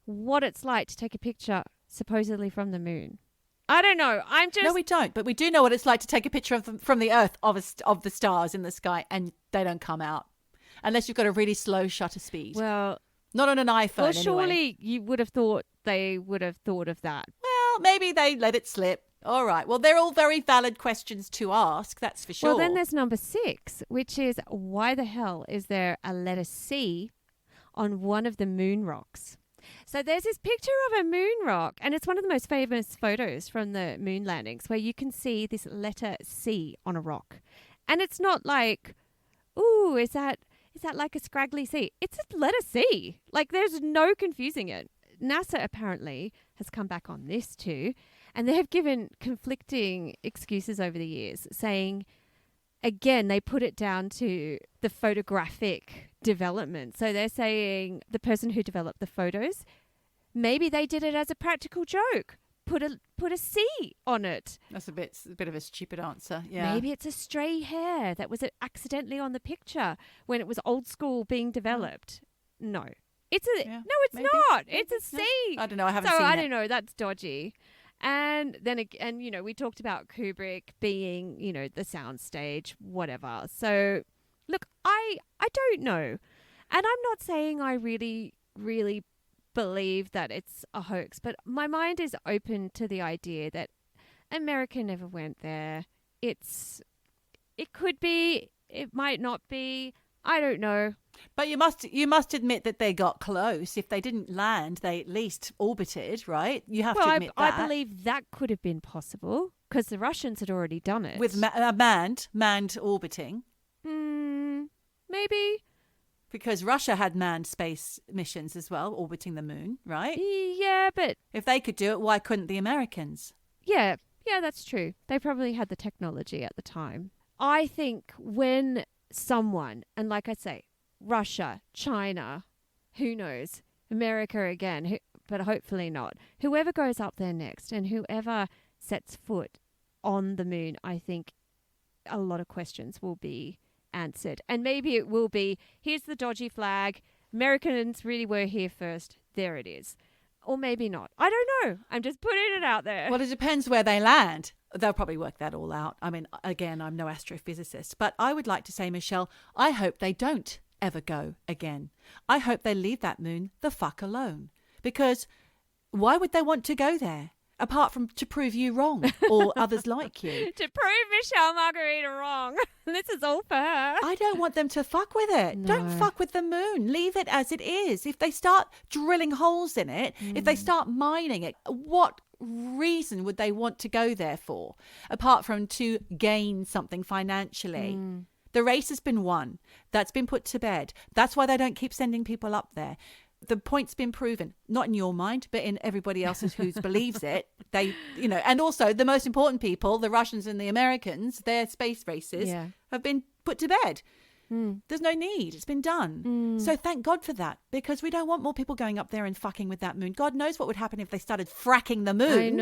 what it's like to take a picture supposedly from the moon. I don't know. No, we don't, but we do know what it's like to take a picture of them from the Earth of the stars in the sky, and they don't come out unless you've got a really slow shutter speed. Well, not on an iPhone. Well, surely you would have thought they would have thought of that. Well, maybe they let it slip. All right. Well, they're all very valid questions to ask, that's for sure. Well, then there's number 6, which is, why the hell is there a letter C on one of the moon rocks? So there's this picture of a moon rock, and it's one of the most famous photos from the moon landings, where you can see this letter C on a rock. And it's not like, ooh, is that like a scraggly C? It's a letter C. Like, there's no confusing it. NASA apparently has come back on this too. And they have given conflicting excuses over the years, saying, again, they put it down to the photographic development. So they're saying the person who developed the photos, maybe they did it as a practical joke. Put a C on it. That's a bit of a stupid answer. Yeah. Maybe it's a stray hair that was accidentally on the picture when it was old school being developed. No. It's not. It's a C. No. I don't know. I haven't seen it. So I don't know. That's dodgy. And then, you know, we talked about Kubrick being, you know, the soundstage, whatever. So, look, I don't know. And I'm not saying I really, really believe that it's a hoax, but my mind is open to the idea that America never went there. It could be, it might not be. I don't know. But you must admit that they got close. If they didn't land, they at least orbited, right? You have to admit that. I believe that could have been possible because the Russians had already done it. With manned orbiting. Maybe. Because Russia had manned space missions as well, orbiting the moon, right? Yeah, but... if they could do it, why couldn't the Americans? Yeah, that's true. They probably had the technology at the time. I think when someone, and like I say, Russia, China, who knows, America again, but hopefully not. Whoever goes up there next and whoever sets foot on the moon, I think a lot of questions will be answered. And maybe it will be, here's the dodgy flag, Americans really were here first, there it is. Or maybe not. I don't know. I'm just putting it out there. Well, it depends where they land. They'll probably work that all out. I mean, again, I'm no astrophysicist, but I would like to say, Michelle, I hope they don't ever go again. I hope they leave that moon the fuck alone. Because why would they want to go there? Apart from to prove you wrong or others like you. To prove Michelle Margarita wrong. This is all for her. I don't want them to fuck with it. No. Don't fuck with the moon. Leave it as it is. If they start drilling holes in it, if they start mining it, what reason would they want to go there for? Apart from to gain something financially. The race has been won. That's been put to bed. That's why they don't keep sending people up there. The point's been proven, not in your mind, but in everybody else's who believes it. They, you know, and also the most important people, the Russians and the Americans, their space races have been put to bed. There's no need. It's been done. So thank God for that, because we don't want more people going up there and fucking with that moon. God knows what would happen if they started fracking the moon.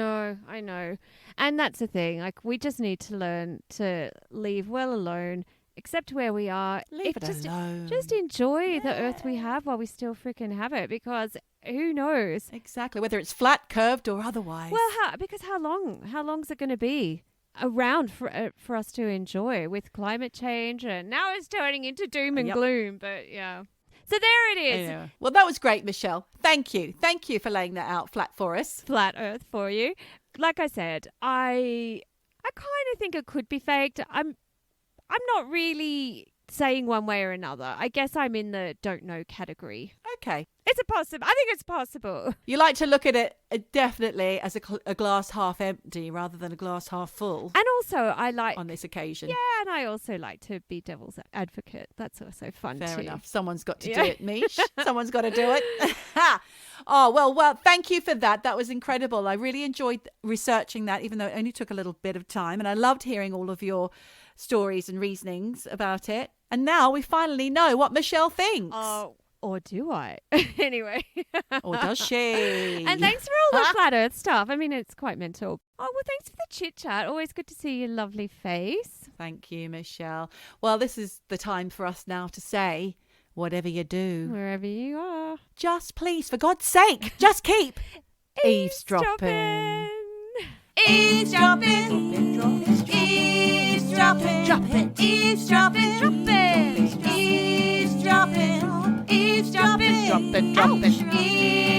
I know. And that's the thing. Like, we just need to learn to leave well alone, accept where we are. Leave it alone. Just enjoy the earth we have while we still freaking have it, because who knows? Exactly. Whether it's flat, curved, or otherwise. Well, because how long? How long is it going to be around for us to enjoy with climate change? And now it's turning into doom and gloom. But yeah. So there it is. Yeah. Well, that was great, Michelle. Thank you. Thank you for laying that out flat for us. Flat Earth for you. Like I said, I kind of think it could be faked. I'm not really saying one way or another. I guess I'm in the don't know category. Okay. It's I think it's possible. You like to look at it definitely as a glass half empty rather than a glass half full. And also, I like... on this occasion. Yeah, and I also like to be devil's advocate. That's also fun Fair too. enough. Someone's got to do it, Mish. Someone's got to do it. Oh, well, thank you for that. That was incredible. I really enjoyed researching that, even though it only took a little bit of time. And I loved hearing all of your stories and reasonings about it. And now we finally know what Michelle thinks. Oh, or do I? Anyway. Or does she? And thanks for all the flat earth stuff. I mean, it's quite mental. Oh, well, thanks for the chit chat. Always good to see your lovely face. Thank you, Michelle. Well, this is the time for us now to say, whatever you do, wherever you are, just please, for God's sake, just keep eavesdropping. Eavesdropping. Eavesdropping. Eavesdropping. Eavesdropping. Eavesdropping. Eavesdropping. Dropping. Eavesdropping.